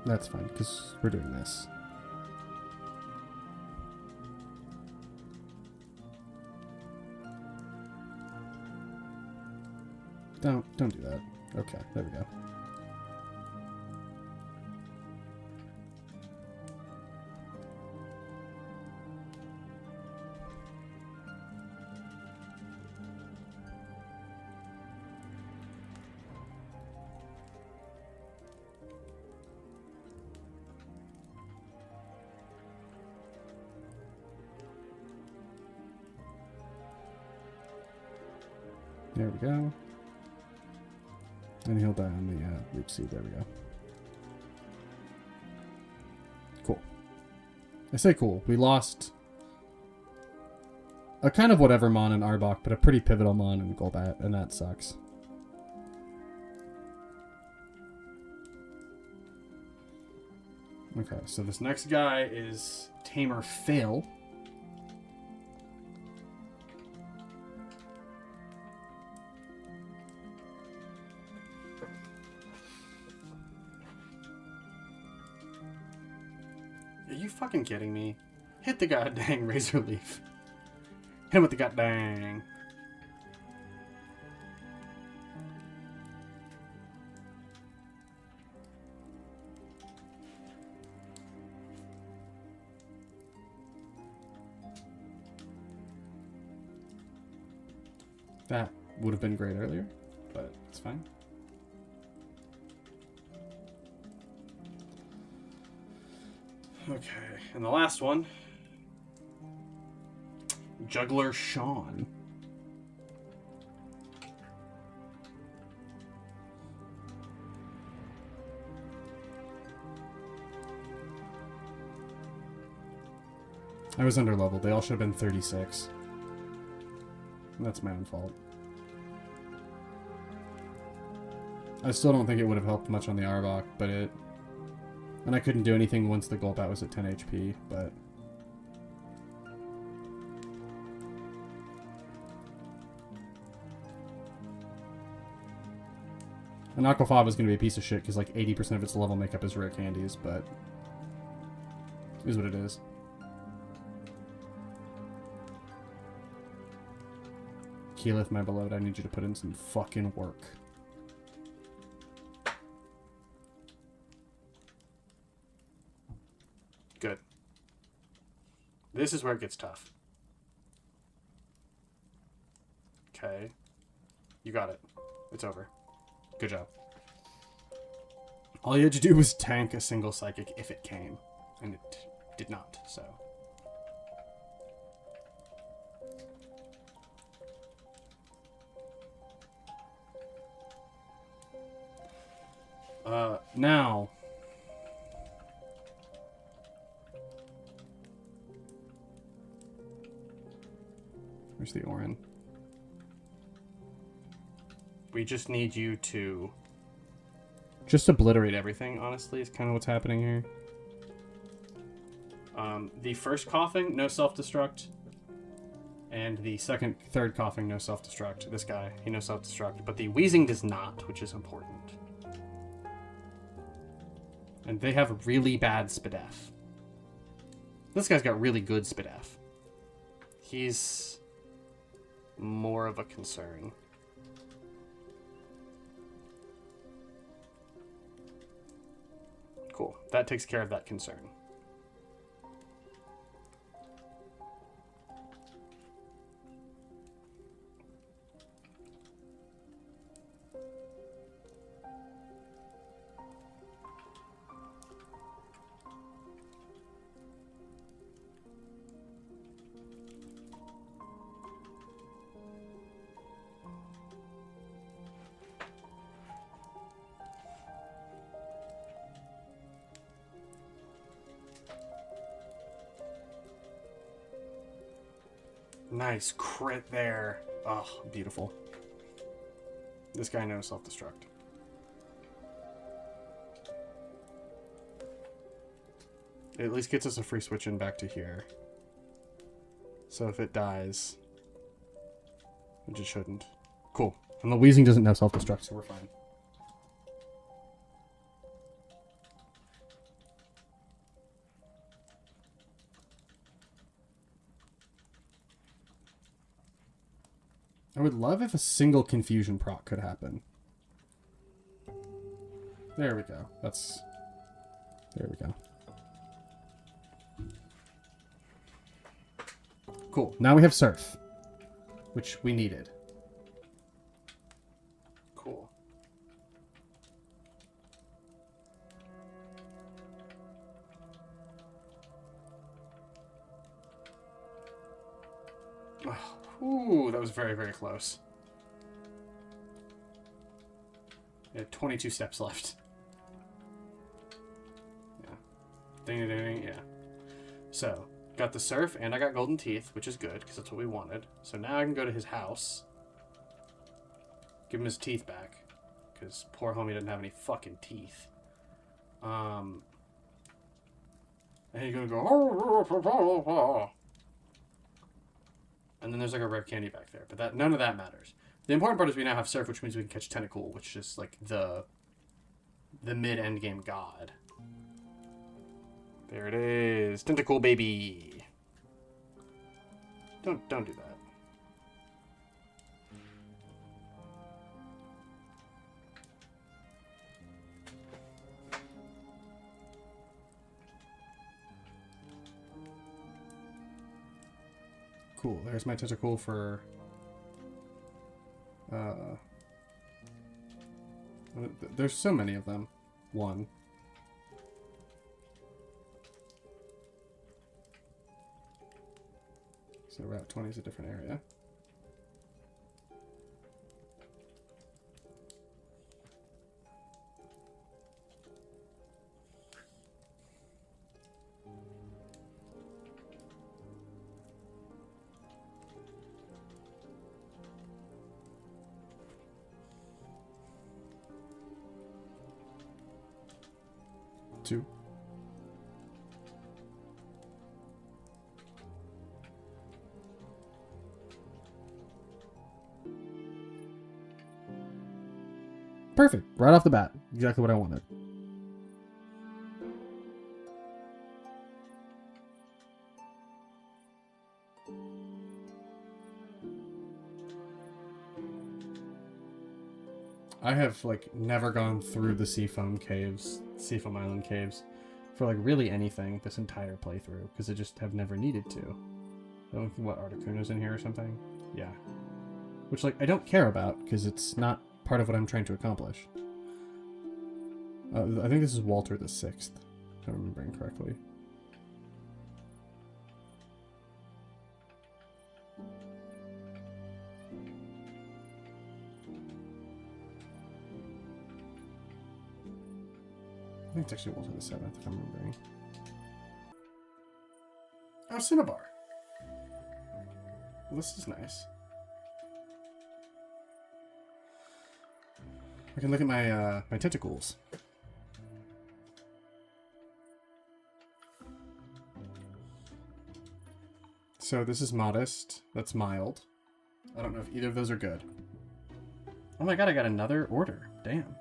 That's fine, because we're doing this. Don't do that. Okay, there we go. There we go. And he'll die on the Leech Seed. There we go. Cool. I say cool. We lost a kind of whatever Mon in Arbok, but a pretty pivotal Mon in Golbat, and that sucks. Okay, so this next guy is Tamer Fail. Are you fucking kidding me? Hit the goddamn Razor Leaf. Hit him with the goddamn. That would have been great earlier, but it's fine. Okay, and the last one, Juggler Sean. I was underleveled. They all should have been 36. That's my own fault. I still don't think it would have helped much on the Arbok, but it... And I couldn't do anything once the Golbat was at 10 HP, but... An aquafaba is going to be a piece of shit because like 80% of its level makeup is rare candies, but it is what it is. Keyleth, my beloved, I need you to put in some fucking work. Good. This is where it gets tough. Okay. You got it. It's over. Good job. All you had to do was tank a single psychic if it came. And it did not, so. Now. Where's the Orin? We just need you to just obliterate everything, honestly, is kind of what's happening here. The first coughing, no self-destruct. And the third coughing, no self-destruct. This guy, he no self-destruct. But the wheezing does not, which is important. And they have really bad SPDF. This guy's got really good SPDF. He's more of a concern. Cool. That takes care of that concern. Nice crit there. Oh, beautiful. This guy knows self-destruct. It at least gets us a free switch in back to here. So if it dies, which it shouldn't. Cool. And the wheezing doesn't know self-destruct, so we're fine. I would love if a single confusion proc could happen. There we go. There we go. Cool. Now we have Surf, which we needed. Cool. Oh, ooh, that was very, very close. We had 22 steps left. Yeah. Ding, ding, ding, yeah. So, got the surf, and I got golden teeth, which is good, because that's what we wanted. So now I can go to his house. Give him his teeth back. Because poor homie didn't have any fucking teeth. And he's gonna go... And then there's like a rare candy back there. But none of that matters. The important part is we now have surf, which means we can catch Tentacool, which is like the mid-end game god. There it is. Tentacool, baby. Don't do that. Cool. There's my Tentacool for... there's so many of them. One. So Route 20 is a different area. Two. Perfect. Right off the bat. Exactly what I wanted. I have, like, never gone through the Seafoam Island caves, for, like, really anything this entire playthrough, because I just have never needed to. What, Articuno's in here or something? Yeah. Which, like, I don't care about, because it's not part of what I'm trying to accomplish. I think this is Walter the Sixth, if I'm remembering correctly. I think it's actually Walter the Seventh, if I'm remembering. Oh, Cinnabar. Well, this is nice. I can look at my my tentacles. So this is modest. That's mild. I don't know if either of those are good. Oh my god, I got another order. Damn.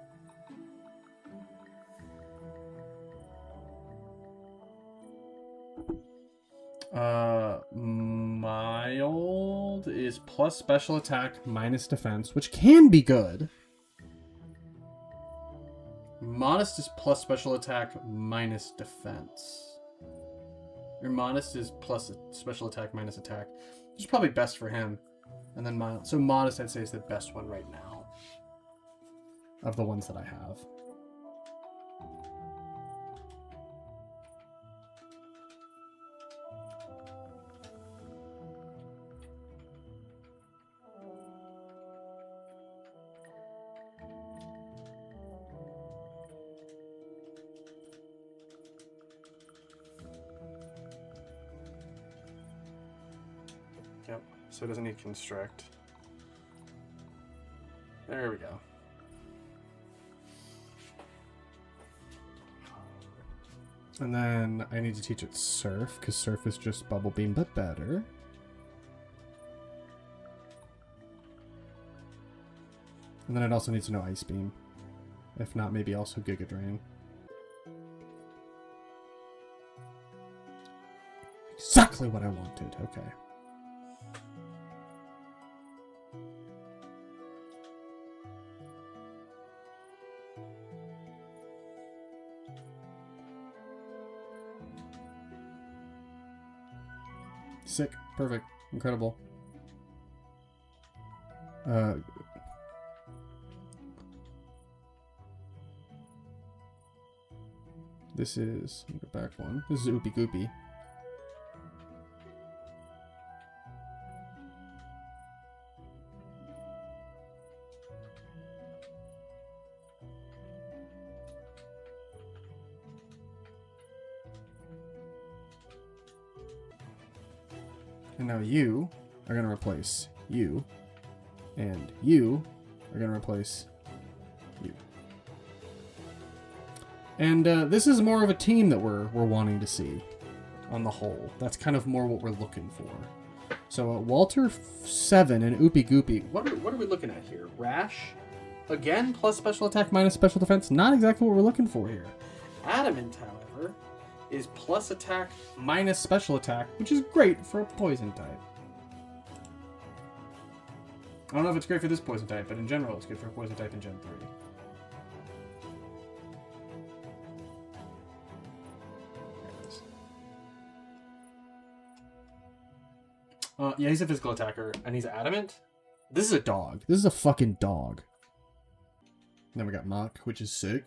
Mild is plus special attack minus defense, which can be good. Modest is plus special attack minus defense. Your modest is plus special attack minus attack. Which is probably best for him. And then mild. So modest, I'd say, is the best one right now. Of the ones that I have. Yep, so it doesn't need constrict. There we go. And then I need to teach it Surf, because Surf is just Bubble Beam, but better. And then it also needs to know Ice Beam. If not, maybe also Giga Drain. Exactly what I wanted, okay. Sick. Perfect. Incredible. This is... Let me go back one. This is Oopie Goopy. And now you are going to replace you. And you are going to replace you. And this is more of a team that we're wanting to see on the whole. That's kind of more what we're looking for. So Walter 7 and Oopie Goopy. What are we looking at here? Rash? Again, plus special attack minus special defense. Not exactly what we're looking for here. Adamant, however, is plus attack minus special attack, which is great for a poison type. I don't know if it's great for this poison type, but in general it's good for a poison type in Gen 3. Yeah, he's a physical attacker, and he's adamant. This is a dog. This is a fucking dog. Then we got Mach, which is sick.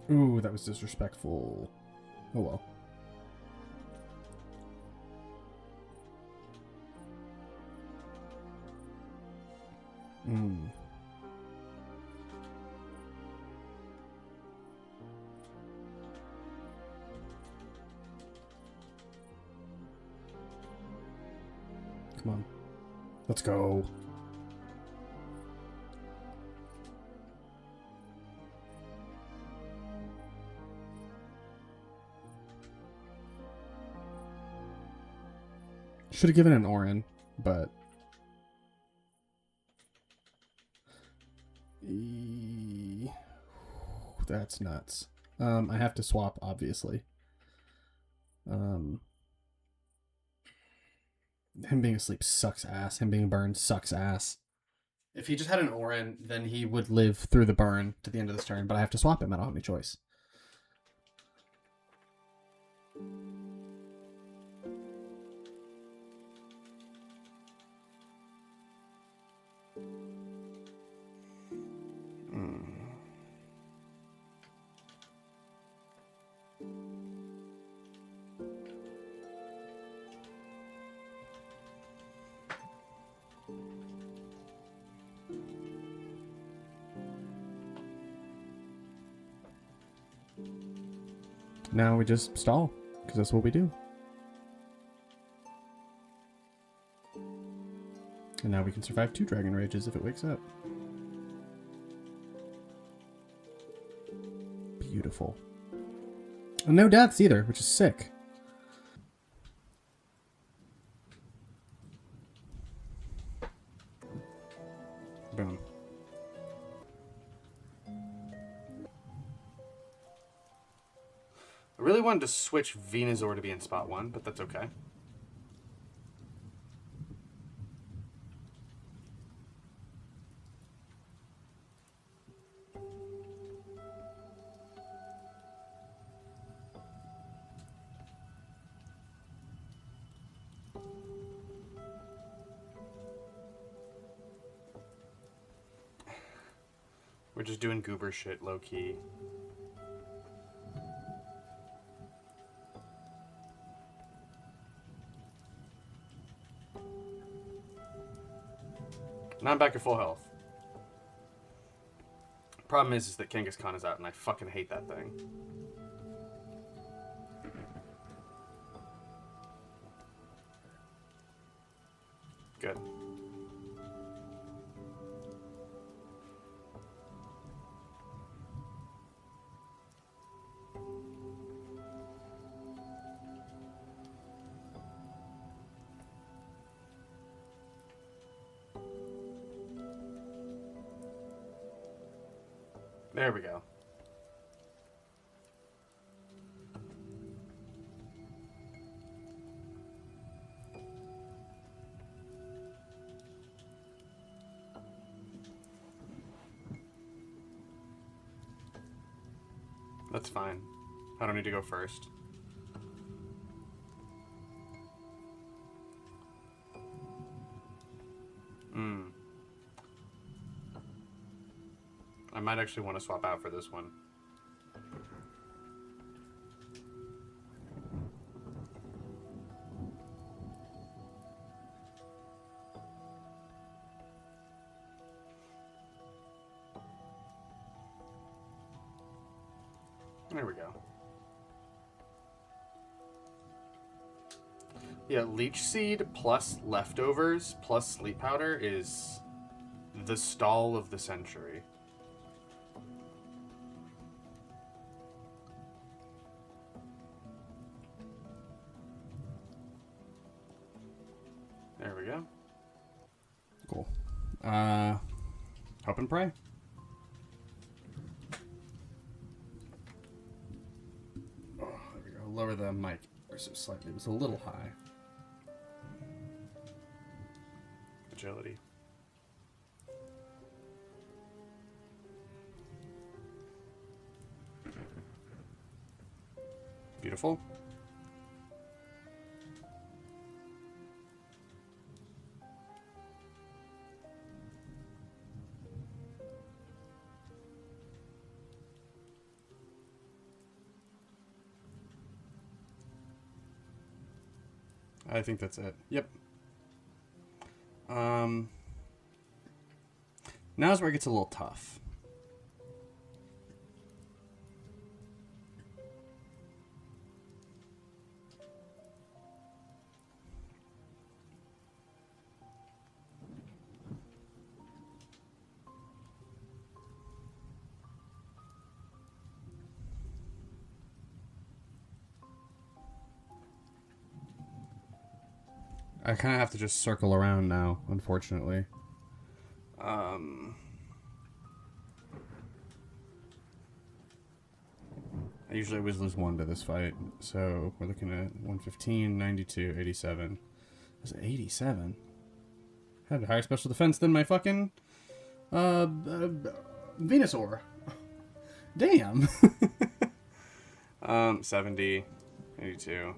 Ooh, that was disrespectful. Oh well. Hmm. Come on. Let's go. Should have given an Orin, but... That's nuts. I have to swap, obviously. Him being asleep sucks ass. Him being burned sucks ass. If he just had an Orin, then he would live through the burn to the end of this turn, but I have to swap him. I don't have any choice. Now we just stall, because that's what we do. And now we can survive 2 Dragon Rages if it wakes up. Beautiful. And no deaths either, which is sick. Boom. I really wanted to switch Venusaur to be in spot 1, but that's okay. We're just doing goober shit low-key. Now I'm back at full health. Problem is that Kangaskhan is out, and I fucking hate that thing. Good. There we go. That's fine. I don't need to go first. I might actually want to swap out for this one. There we go. Yeah, Leech Seed plus Leftovers plus Sleep Powder is the stall of the century. There we go. Cool. Hope and pray. Oh, there we go. Lower the mic so slightly. It was a little high. Agility. Beautiful. I think that's it. Yep. Now's where it gets a little tough. I kind of have to just circle around now, unfortunately. I usually always lose one to this fight, so we're looking at 115, 92, 87. Was it 87? Had a higher special defense than my fucking Venusaur. Damn. 70, 82.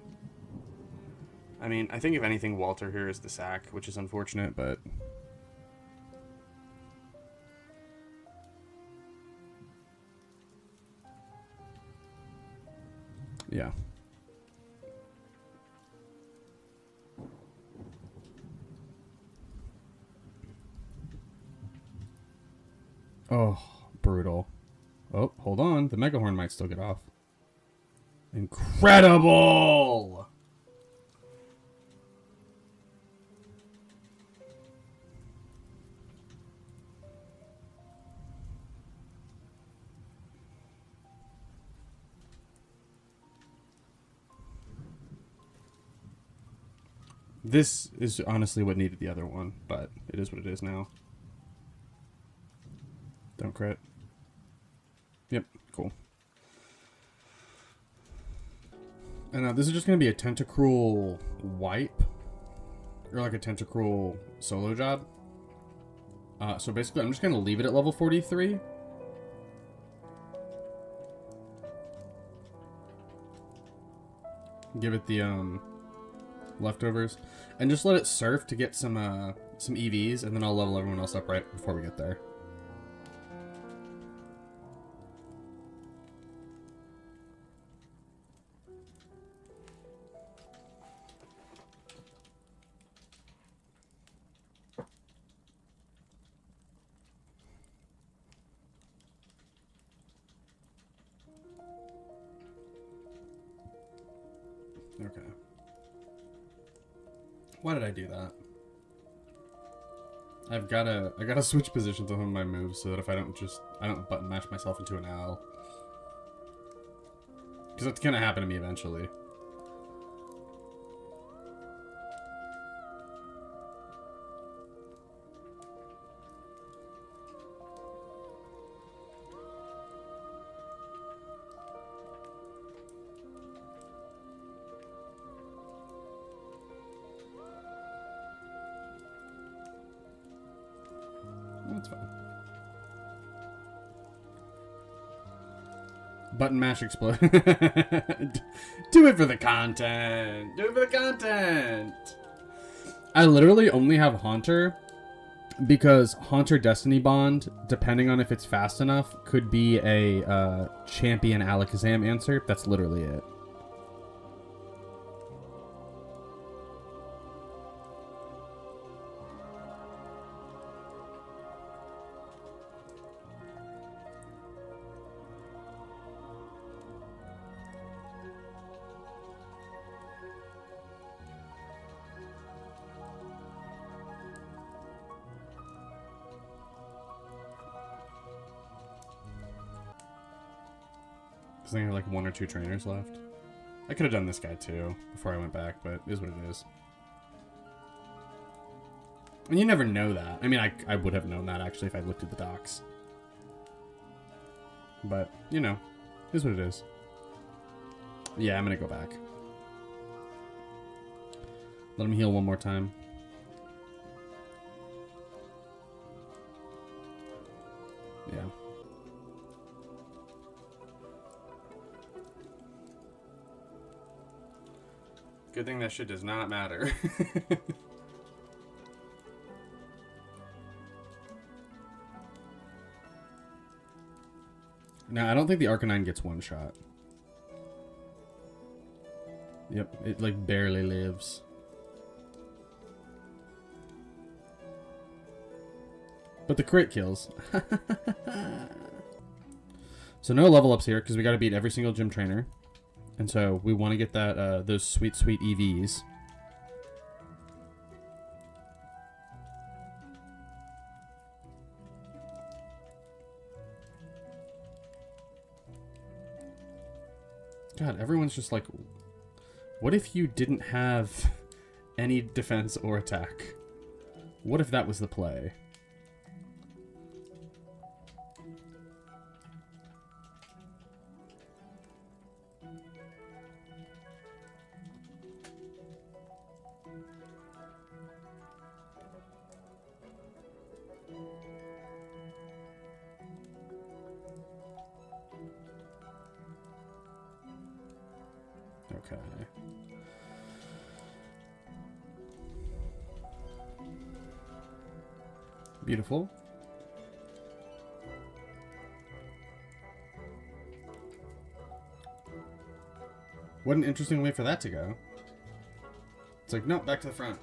I mean, I think if anything, Walter here is the sack, which is unfortunate, but... yeah. Oh, brutal. Oh, hold on. The Megahorn might still get off. Incredible! This is honestly what needed the other one, but it is what it is now. Don't crit. Yep, cool. And now this is just going to be a Tentacruel wipe. Or like a Tentacruel solo job. So basically I'm just going to leave it at level 43. Give it the leftovers. And just let it surf to get some EVs, and then I'll level everyone else up right before we get there. Okay. Why did I do that? I gotta switch positions on some of my moves so that if I don't button mash myself into an L. Because that's gonna happen to me eventually. That's fine. Button mash explode. Do it for the content. Do it for the content. I literally only have Haunter because Haunter Destiny Bond, depending on if it's fast enough, could be a champion Alakazam answer. That's literally it. I think I have like 1 or 2 trainers left. I could have done this guy too before I went back, but it is what it is. And you never know that. I mean, I would have known that actually if I looked at the docs. But, you know, it is what it is. Yeah, I'm gonna go back. Let him heal one more time. Yeah. Good thing that shit does not matter. No, I don't think the Arcanine gets one shot. Yep, it like barely lives. But the crit kills. So no level ups here because we got to beat every single gym trainer. And so we want to get that those sweet, sweet EVs. God, everyone's just like, what if you didn't have any defense or attack? What if that was the play? Okay. Beautiful. What an interesting way for that to go. It's like, no, back to the front.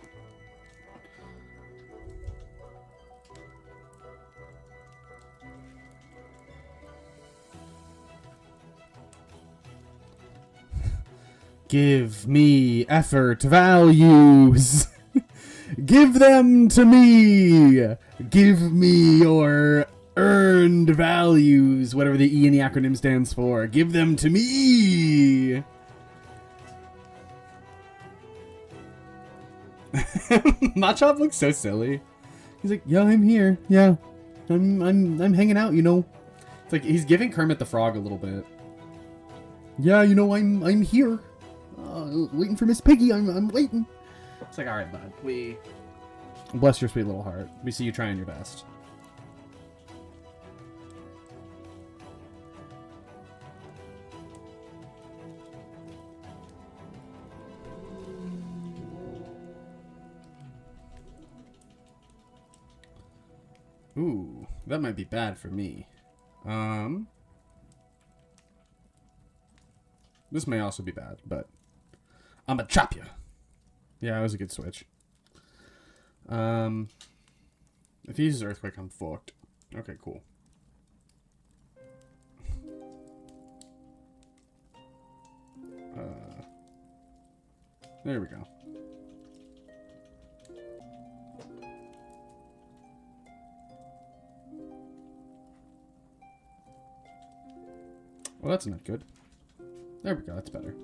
Give me effort values. Give them to me. Give me your earned values, whatever the E in the acronym stands for. Give them to me. Machop looks so silly. He's like, yeah, I'm here. Yeah, I'm hanging out. You know, it's like he's giving Kermit the Frog a little bit. Yeah, you know, I'm here. Waiting for Miss Piggy. I'm waiting. It's like, all right, bud. We bless your sweet little heart. We see you trying your best. Ooh, that might be bad for me. This may also be bad, but I'ma chop you. Yeah, it was a good switch. If he uses Earthquake, I'm fucked. Okay, cool. There we go. Well, that's not good. There we go, that's better.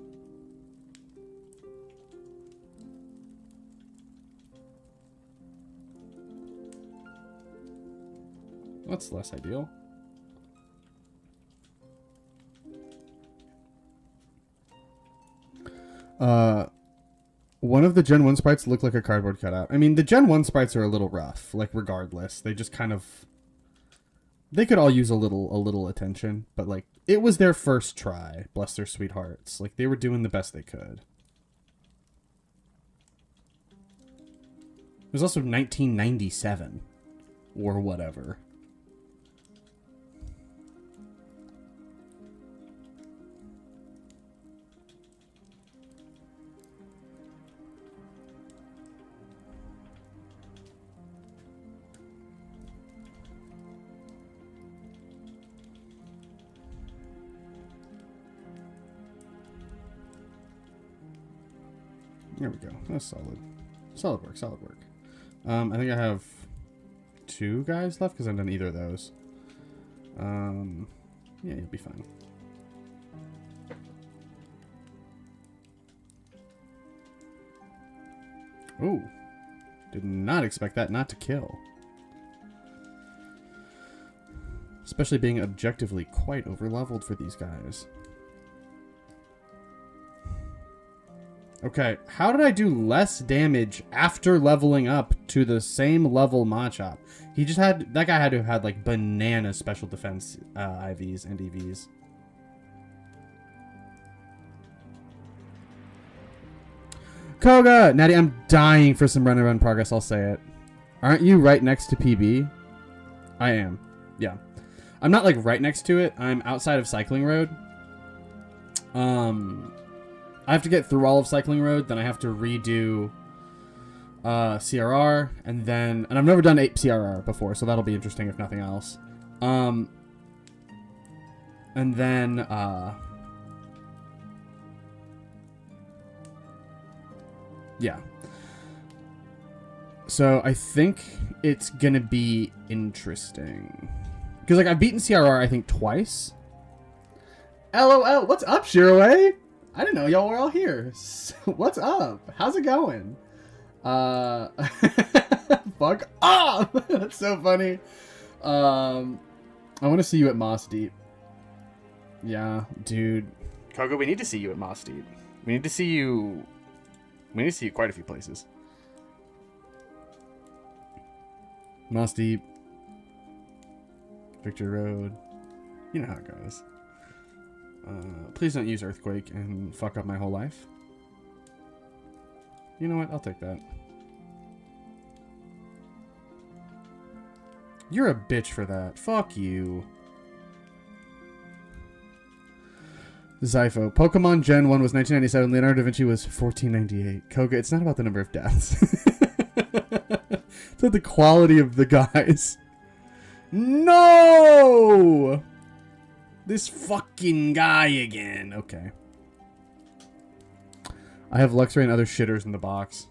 That's less ideal. One of the Gen 1 sprites looked like a cardboard cutout. I mean, the Gen 1 sprites are a little rough, like, regardless. They just kind of... They could all use a little attention, but, like, it was their first try. Bless their sweethearts. Like, they were doing the best they could. It was also 1997. Or whatever. There we go. That's solid. Solid work, solid work. I think I have 2 guys left because I haven't done either of those. Yeah, you'll be fine. Ooh. Did not expect that not to kill. Especially being objectively quite over-leveled for these guys. Okay, how did I do less damage after leveling up to the same level Machop? He just had... That guy had to have had, like, banana special defense IVs and EVs. Koga! Natty, I'm dying for some run-and-run progress, I'll say it. Aren't you right next to PB? I am. Yeah. I'm not, like, right next to it. I'm outside of Cycling Road. I have to get through all of Cycling Road, then I have to redo CRR, and I've never done 8 CRR before, so that'll be interesting if nothing else. And then, yeah. So I think it's gonna be interesting. Because, like, I've beaten CRR, I think, twice. LOL, what's up, Shiraway? I didn't know y'all were all here. What's up? How's it going? Fuck off! That's so funny. I want to see you at Moss Deep. Yeah, dude. Koga, we need to see you at Moss Deep. We need to see you quite a few places. Moss Deep. Victory Road. You know how it goes. Please don't use Earthquake and fuck up my whole life. You know what? I'll take that. You're a bitch for that. Fuck you. Zypho. Pokemon Gen 1 was 1997. Leonardo da Vinci was 1498. Koga, it's not about the number of deaths. It's about the quality of the guys. No! This fucking guy again. Okay. I have Luxray and other shitters in the box.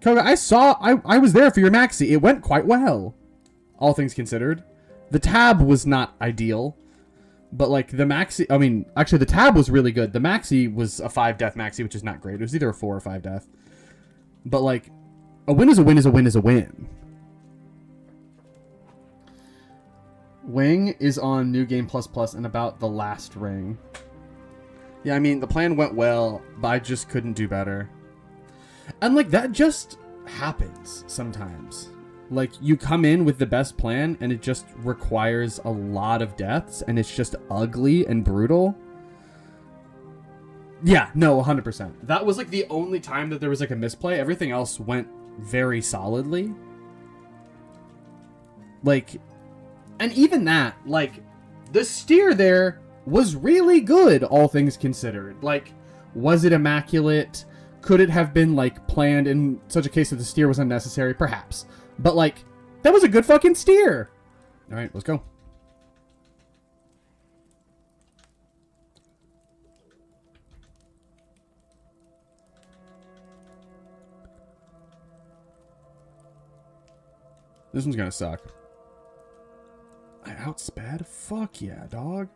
Koga, I was there for your maxi. It went quite well. All things considered. The tab was not ideal. But, like, the maxi... I mean, actually, the tab was really good. The maxi was a 5-death maxi, which is not great. It was either a 4 or 5-death. But, like, a win is a win is a win is a win. Wing is on New Game Plus Plus and about the last ring. Yeah, I mean, the plan went well, but I just couldn't do better. And, like, that just happens sometimes. Like, you come in with the best plan, and it just requires a lot of deaths, and it's just ugly and brutal. Yeah, no, 100%. That was, like, the only time that there was, like, a misplay. Everything else went very solidly. Like, and even that, like, the steer there was really good, all things considered. Like, was it immaculate? Could it have been, like, planned in such a case that the steer was unnecessary? Perhaps. But, like, that was a good fucking steer. All right, let's go. This one's gonna suck. I outsped? Fuck yeah, dog.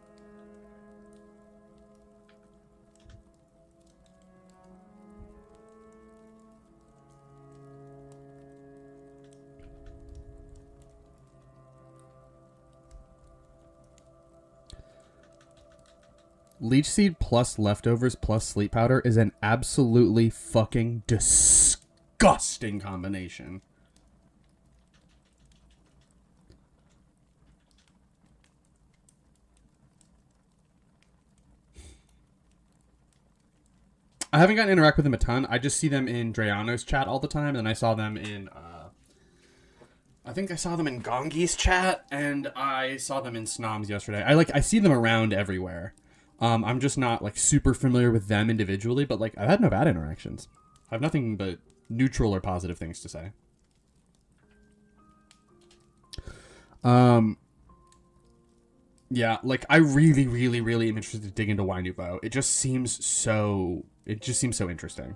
Leech Seed plus Leftovers plus Sleep Powder is an absolutely fucking disgusting combination. I haven't gotten to interact with them a ton. I just see them in Drayano's chat all the time, and I saw them in, I think I saw them in Gongi's chat, and I saw them in Snom's yesterday. I see them around everywhere. I'm just not, like, super familiar with them individually, but, like, I've had no bad interactions. I have nothing but neutral or positive things to say. Yeah, like, I really, really, really am interested to dig into Y Nouveau. It just seems so interesting.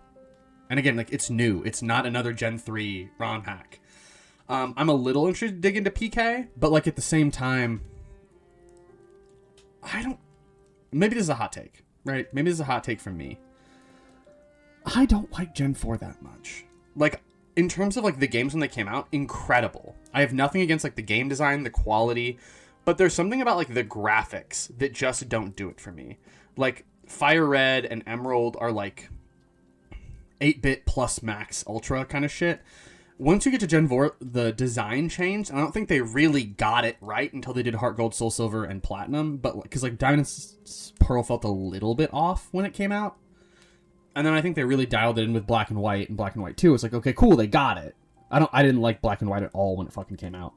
And again, like, it's new. It's not another Gen 3 ROM hack. I'm a little interested to dig into PK, but, like, at the same time, maybe this is a hot take, right? Maybe this is a hot take from me. I don't like Gen 4 that much. Like, in terms of, like, the games when they came out, incredible. I have nothing against, like, the game design, the quality, but there's something about, like, the graphics that just don't do it for me. Like, Fire Red and Emerald are, like, 8-bit plus max ultra kind of shit. Once you get to Gen 4, the design changed. I don't think they really got it right until they did Heart Gold, Soul Silver, and Platinum. But, because, like, Diamond and Pearl felt a little bit off when it came out. And then I think they really dialed it in with Black and White and Black and White 2. It's like, okay, cool, they got it. I didn't like Black and White at all when it fucking came out.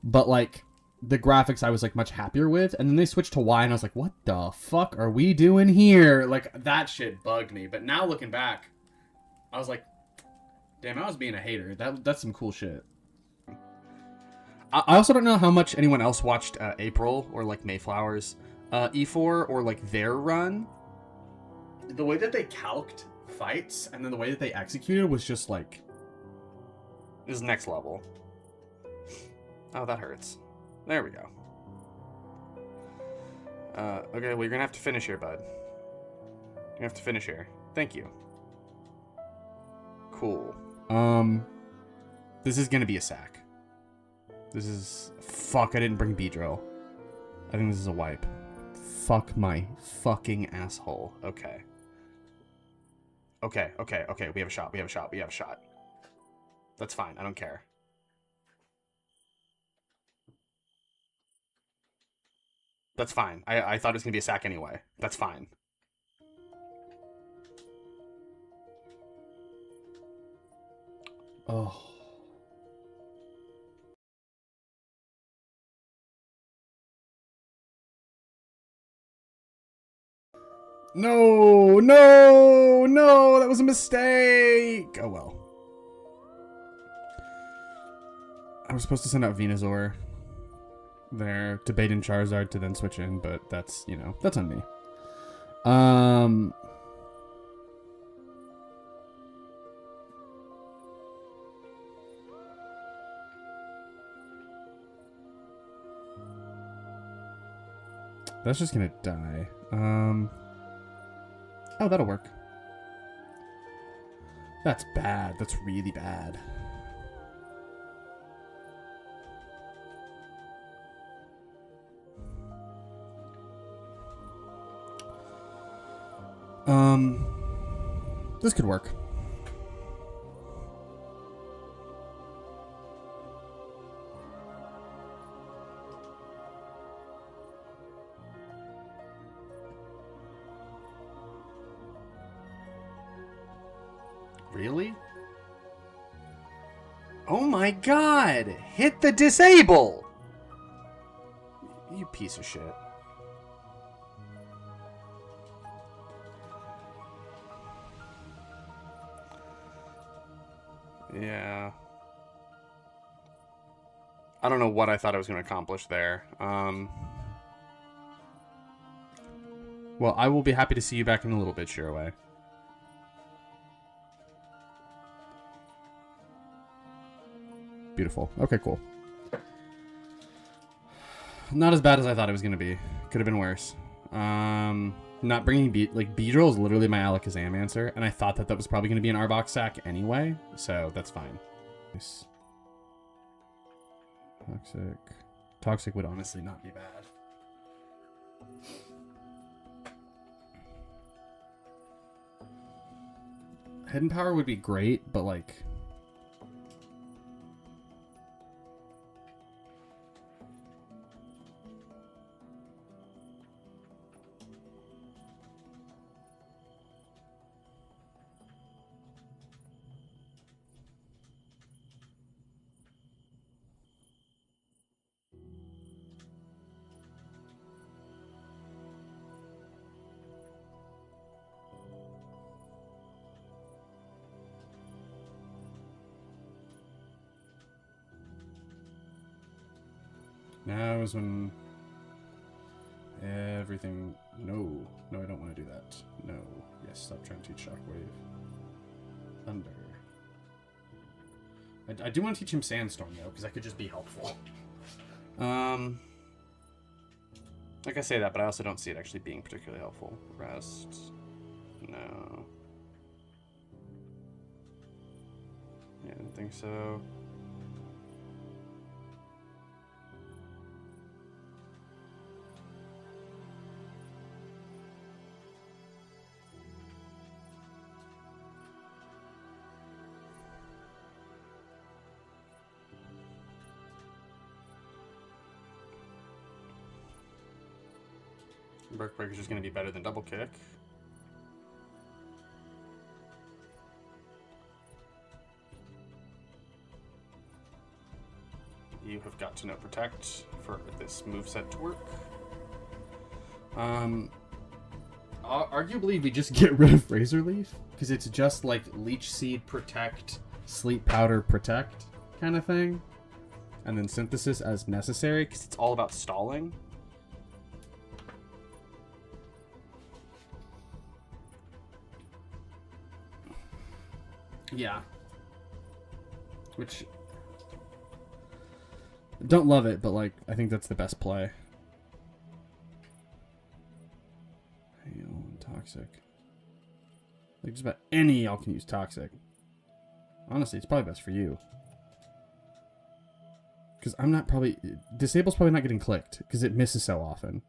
But, like, the graphics I was, like, much happier with. And then they switched to Y, and I was like, what the fuck are we doing here? Like, that shit bugged me. But now looking back, I was like, Damn, I was being a hater. That's some cool shit. I also don't know how much anyone else watched April or like Mayflower's E4 or like their run. The way that they calced fights and then the way that they executed was just like... This is next level. Oh, that hurts. There we go. Okay, well, you're gonna have to finish here, bud. You're gonna have to finish here. Thank you. Cool. This is gonna be a sack. This is... Fuck, I didn't bring B-drill. I think this is a wipe. Fuck my fucking asshole. Okay. Okay. We have a shot. We have a shot. That's fine. I don't care. That's fine. I thought it was gonna be a sack anyway. That's fine. Oh. No, that was a mistake. Oh well. I was supposed to send out Venusaur there to bait in Charizard to then switch in, but that's, you know, that's on me. That's just gonna die. Oh, that'll work. That's bad. That's really bad. This could work. Really? Oh my god! Hit the disable! You piece of shit. Yeah. I don't know what I thought I was going to accomplish there. Well, I will be happy to see you back in a little bit, Shiroway. Beautiful. Okay, cool. Not as bad as I thought it was going to be. Could have been worse. Not bringing B-drill is literally my Alakazam answer, and I thought that was probably going to be an Arbok sack anyway, so that's fine. Nice. Toxic would honestly not be bad. Hidden Power would be great, but like... Now is when everything... No, I don't want to do that. No. Yes, stop trying to teach Shockwave. Thunder. I do want to teach him Sandstorm, though, because that could just be helpful. Like I say that, but I also don't see it actually being particularly helpful. Rest. No. Yeah, I didn't think so. Brick Breaker's just going to be better than Double Kick. You have got to know Protect for this moveset to work. Arguably, we just get rid of Razor Leaf, because it's just like Leech Seed, Protect, sleep powder protect kind of thing, and then synthesis as necessary because It's all about stalling. yeah. Which don't love it, but like I think that's the best play. Hail and toxic. Like just about any y'all can use toxic. Honestly, it's probably best for you. Because I'm not probably... Disable's probably not getting clicked. Because it misses so often.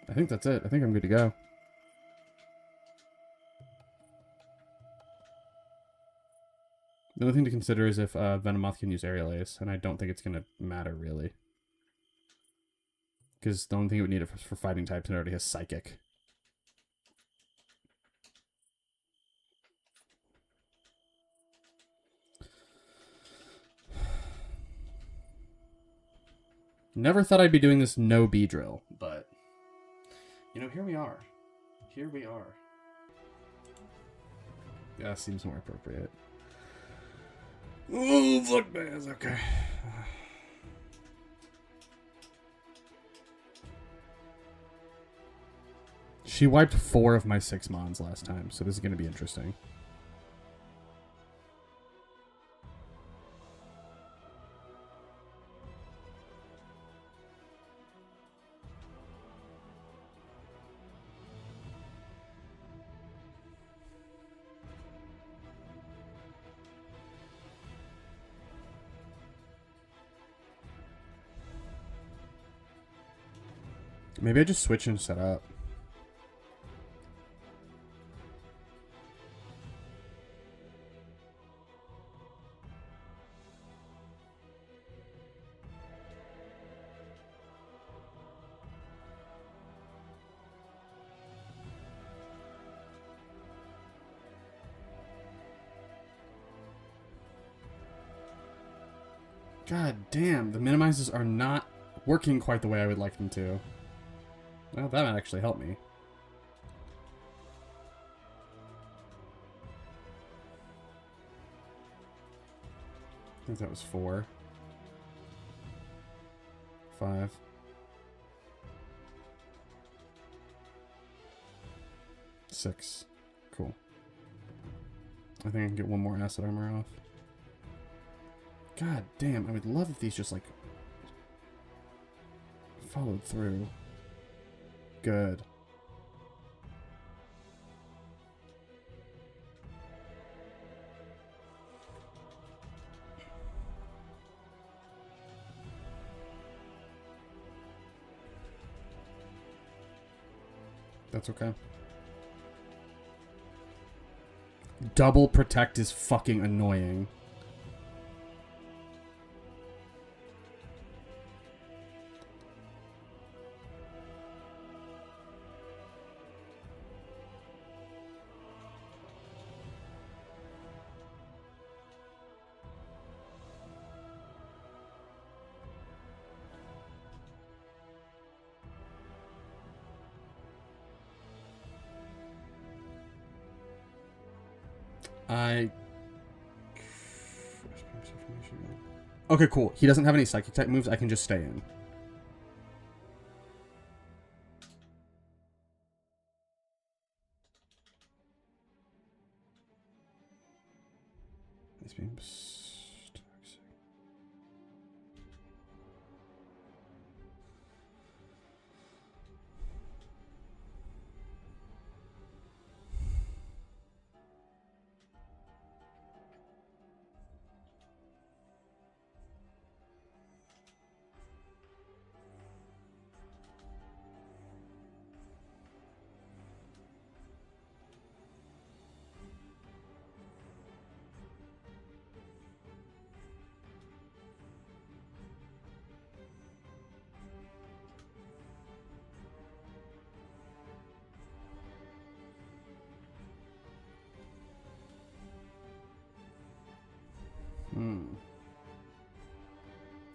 I think that's it. I think I'm good to go. The only thing to consider is if Venomoth can use Aerial Ace. And I don't think it's going to matter, really. Because the only thing it would need it for fighting types, and it already has Psychic. Never thought I'd be doing this no B drill, but you know, here we are. Here we are. Yeah, seems more appropriate. Oh, fuck bears, okay. She wiped 4 of my 6 mons last time, so this is going to be interesting. Maybe I just switch and set up. God damn, the minimizes are not working quite the way I would like them to. Well, that might actually help me. I think that was 4. 5. 6. Cool. I think I can get one more acid armor off. God damn, I would love if these just like followed through. Good. That's okay. Double protect is fucking annoying. Okay, cool. He doesn't have any psychic type moves. I can just stay in. This beam's toxic.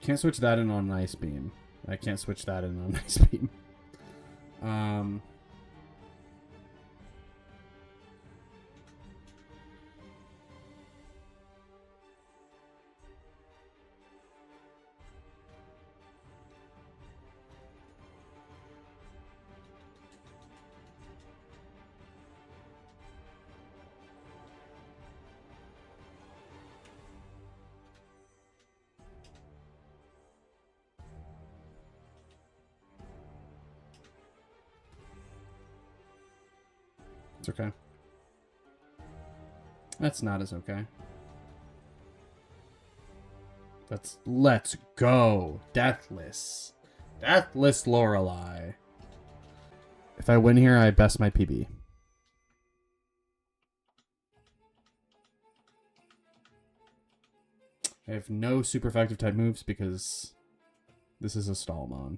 Can't switch that in on an ice beam. I can't switch that in on an ice beam. Um, it's okay. That's not as okay. Let's go. Deathless. Deathless Lorelei. If I win here, I best my PB. I have no super effective type moves because this is a Stallmon.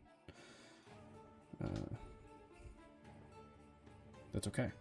That's okay.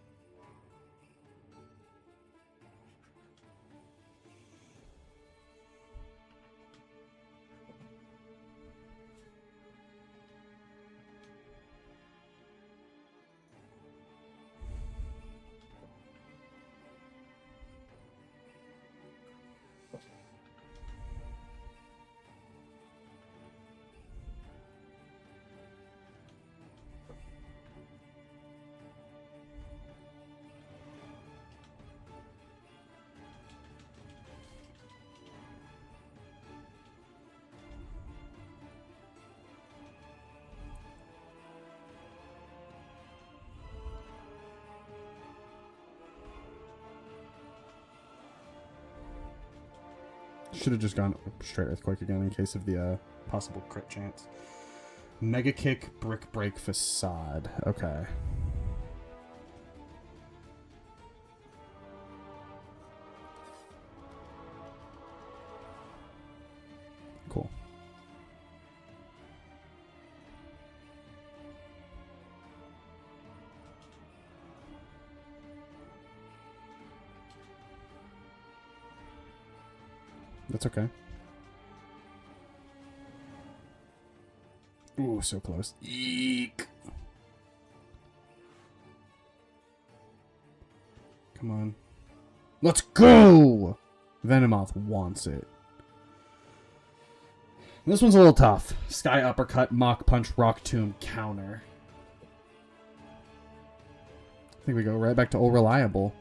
Should have just gone straight Earthquake again in case of the possible crit chance. Mega Kick, Brick Break, Facade. Okay. Cool. That's okay. Ooh, so close. Eek. Come on. Let's go! Venomoth wants it. This one's a little tough. Sky Uppercut, Mach Punch, Rock Tomb, counter. I think we go right back to old reliable.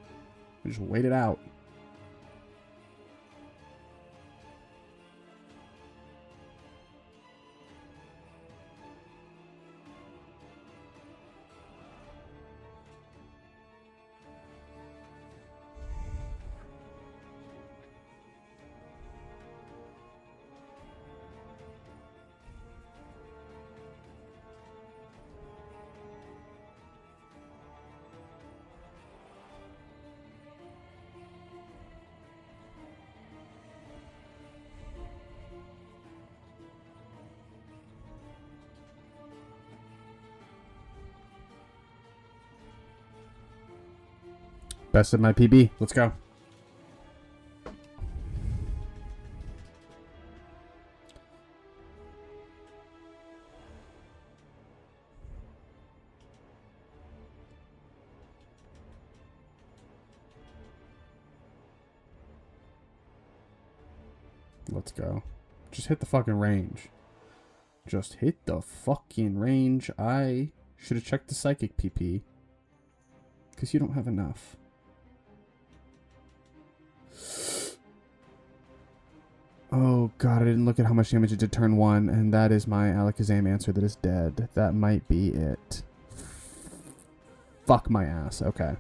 We just wait it out. Best of my PB. Let's go. Let's go. Just hit the fucking range. Just hit the fucking range. I should have checked the Psychic PP. Because you don't have enough. Oh god, I didn't look at how much damage it did turn 1, and that is my Alakazam answer that is dead. That might be it. Fuck my ass. Okay.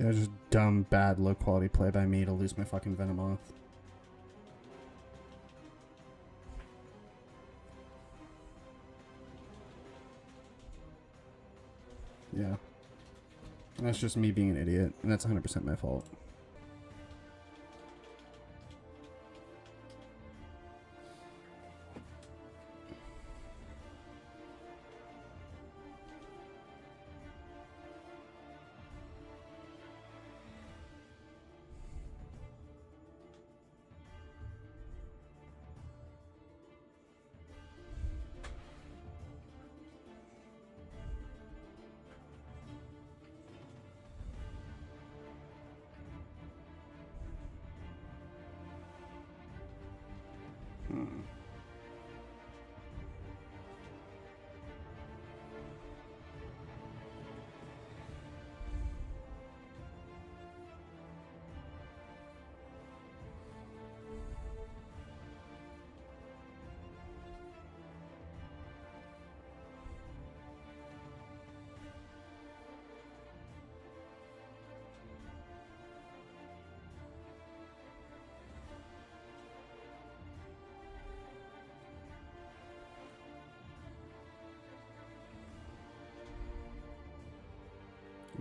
Yeah, just dumb, bad, low quality play by me to lose my fucking Venomoth. Yeah. And that's just me being an idiot, and that's 100% my fault.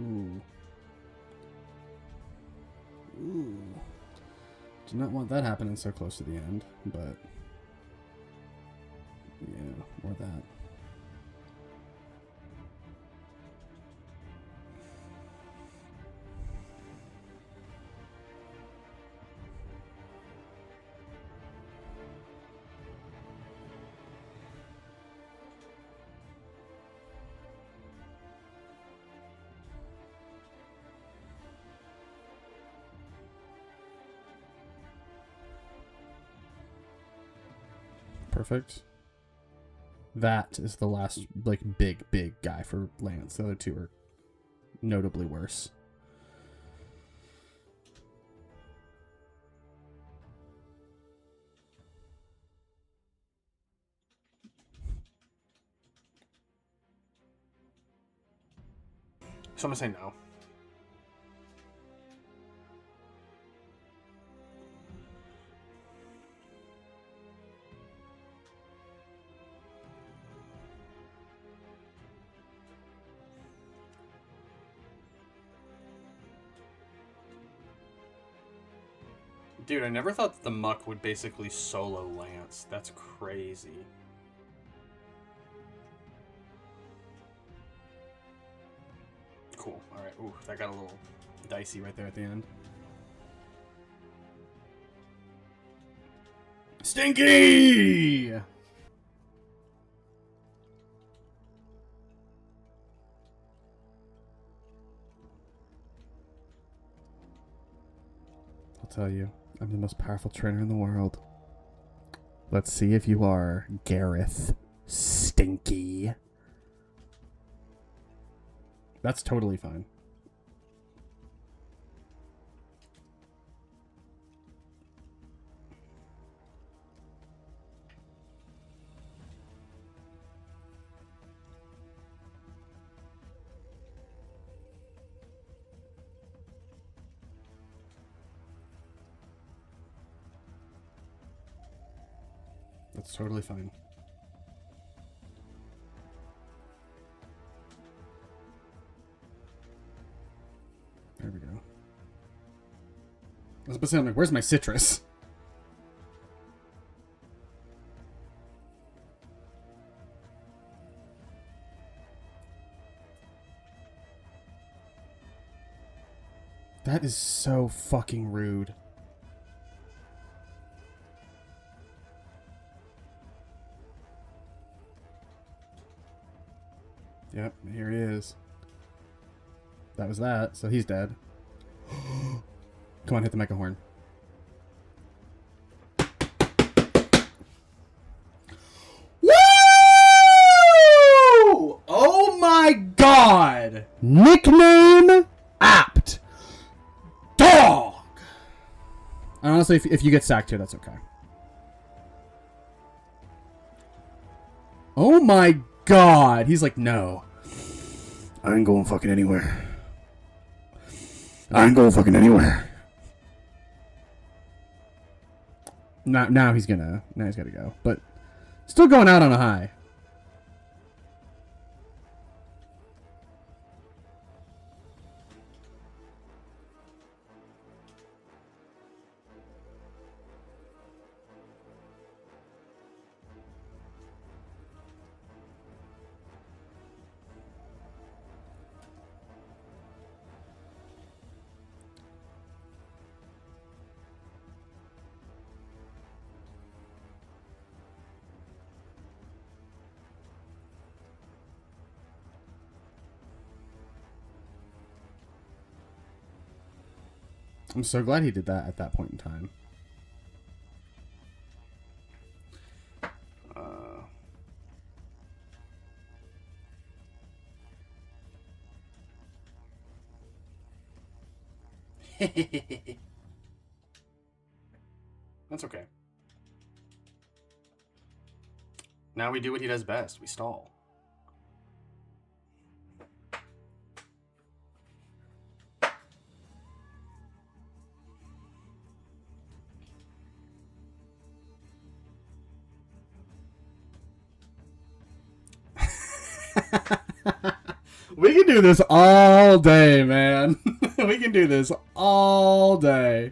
Ooh. Ooh. Do not want that happening so close to the end, but yeah, more of that. Perfect. That is the last, like, big guy for Lance. The other two are notably worse. So I'm gonna say no. Dude, I never thought that the Muck would basically solo Lance. That's crazy. Cool. Alright. Ooh, that got a little dicey right there at the end. Stinky! I'll tell you, I'm the most powerful trainer in the world. Let's see if you are Gareth Stinky. That's totally fine. That's totally fine. There we go. I was about to say, I'm like, where's my citrus? That is so fucking rude. Yep, here he is. That was that, so he's dead. Come on, hit the mecha horn. Woo! Oh my god! Nickname apt. Dog! And honestly, if you get sacked here, that's okay. Oh my god! He's like, no. I ain't going fucking anywhere. I ain't going fucking anywhere. Now he's gotta go. But still going out on a high. I'm so glad he did that at that point in time. That's okay. Now we do what he does best. We stall. We can do this all day, man. We can do this all day.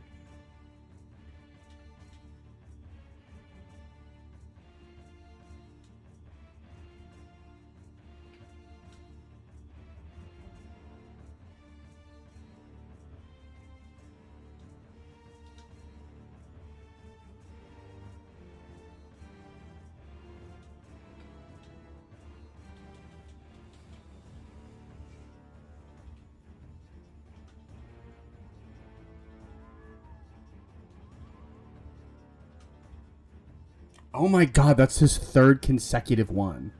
Oh my god, that's his third consecutive one.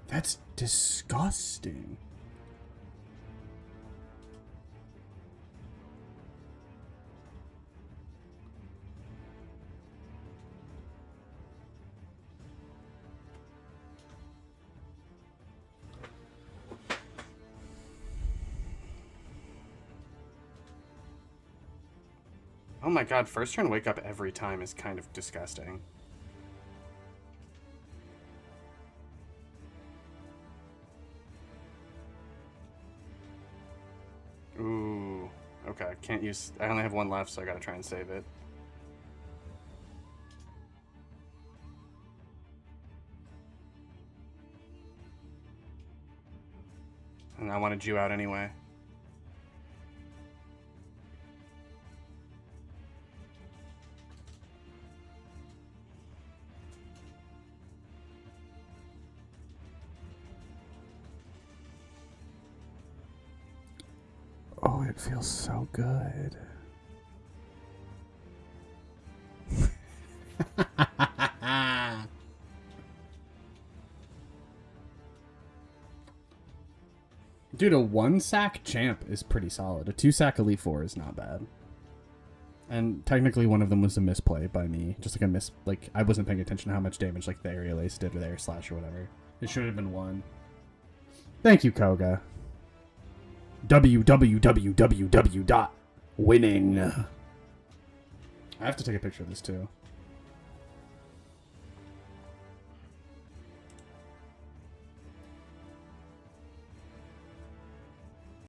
That's disgusting. Oh my god, first turn wake up every time is kind of disgusting. Ooh. Okay, can't use... I only have one left, so I gotta try and save it. And I wanted you out anyway. Oh, it feels so good. Dude, a 1-sack champ is pretty solid. A 2-sack Elite Four is not bad. And technically one of them was a misplay by me. Just like a like, I wasn't paying attention to how much damage like the aerial ace did with air slash or whatever. It should have been 1. Thank you, Koga. www.winning. I have to take a picture of this too.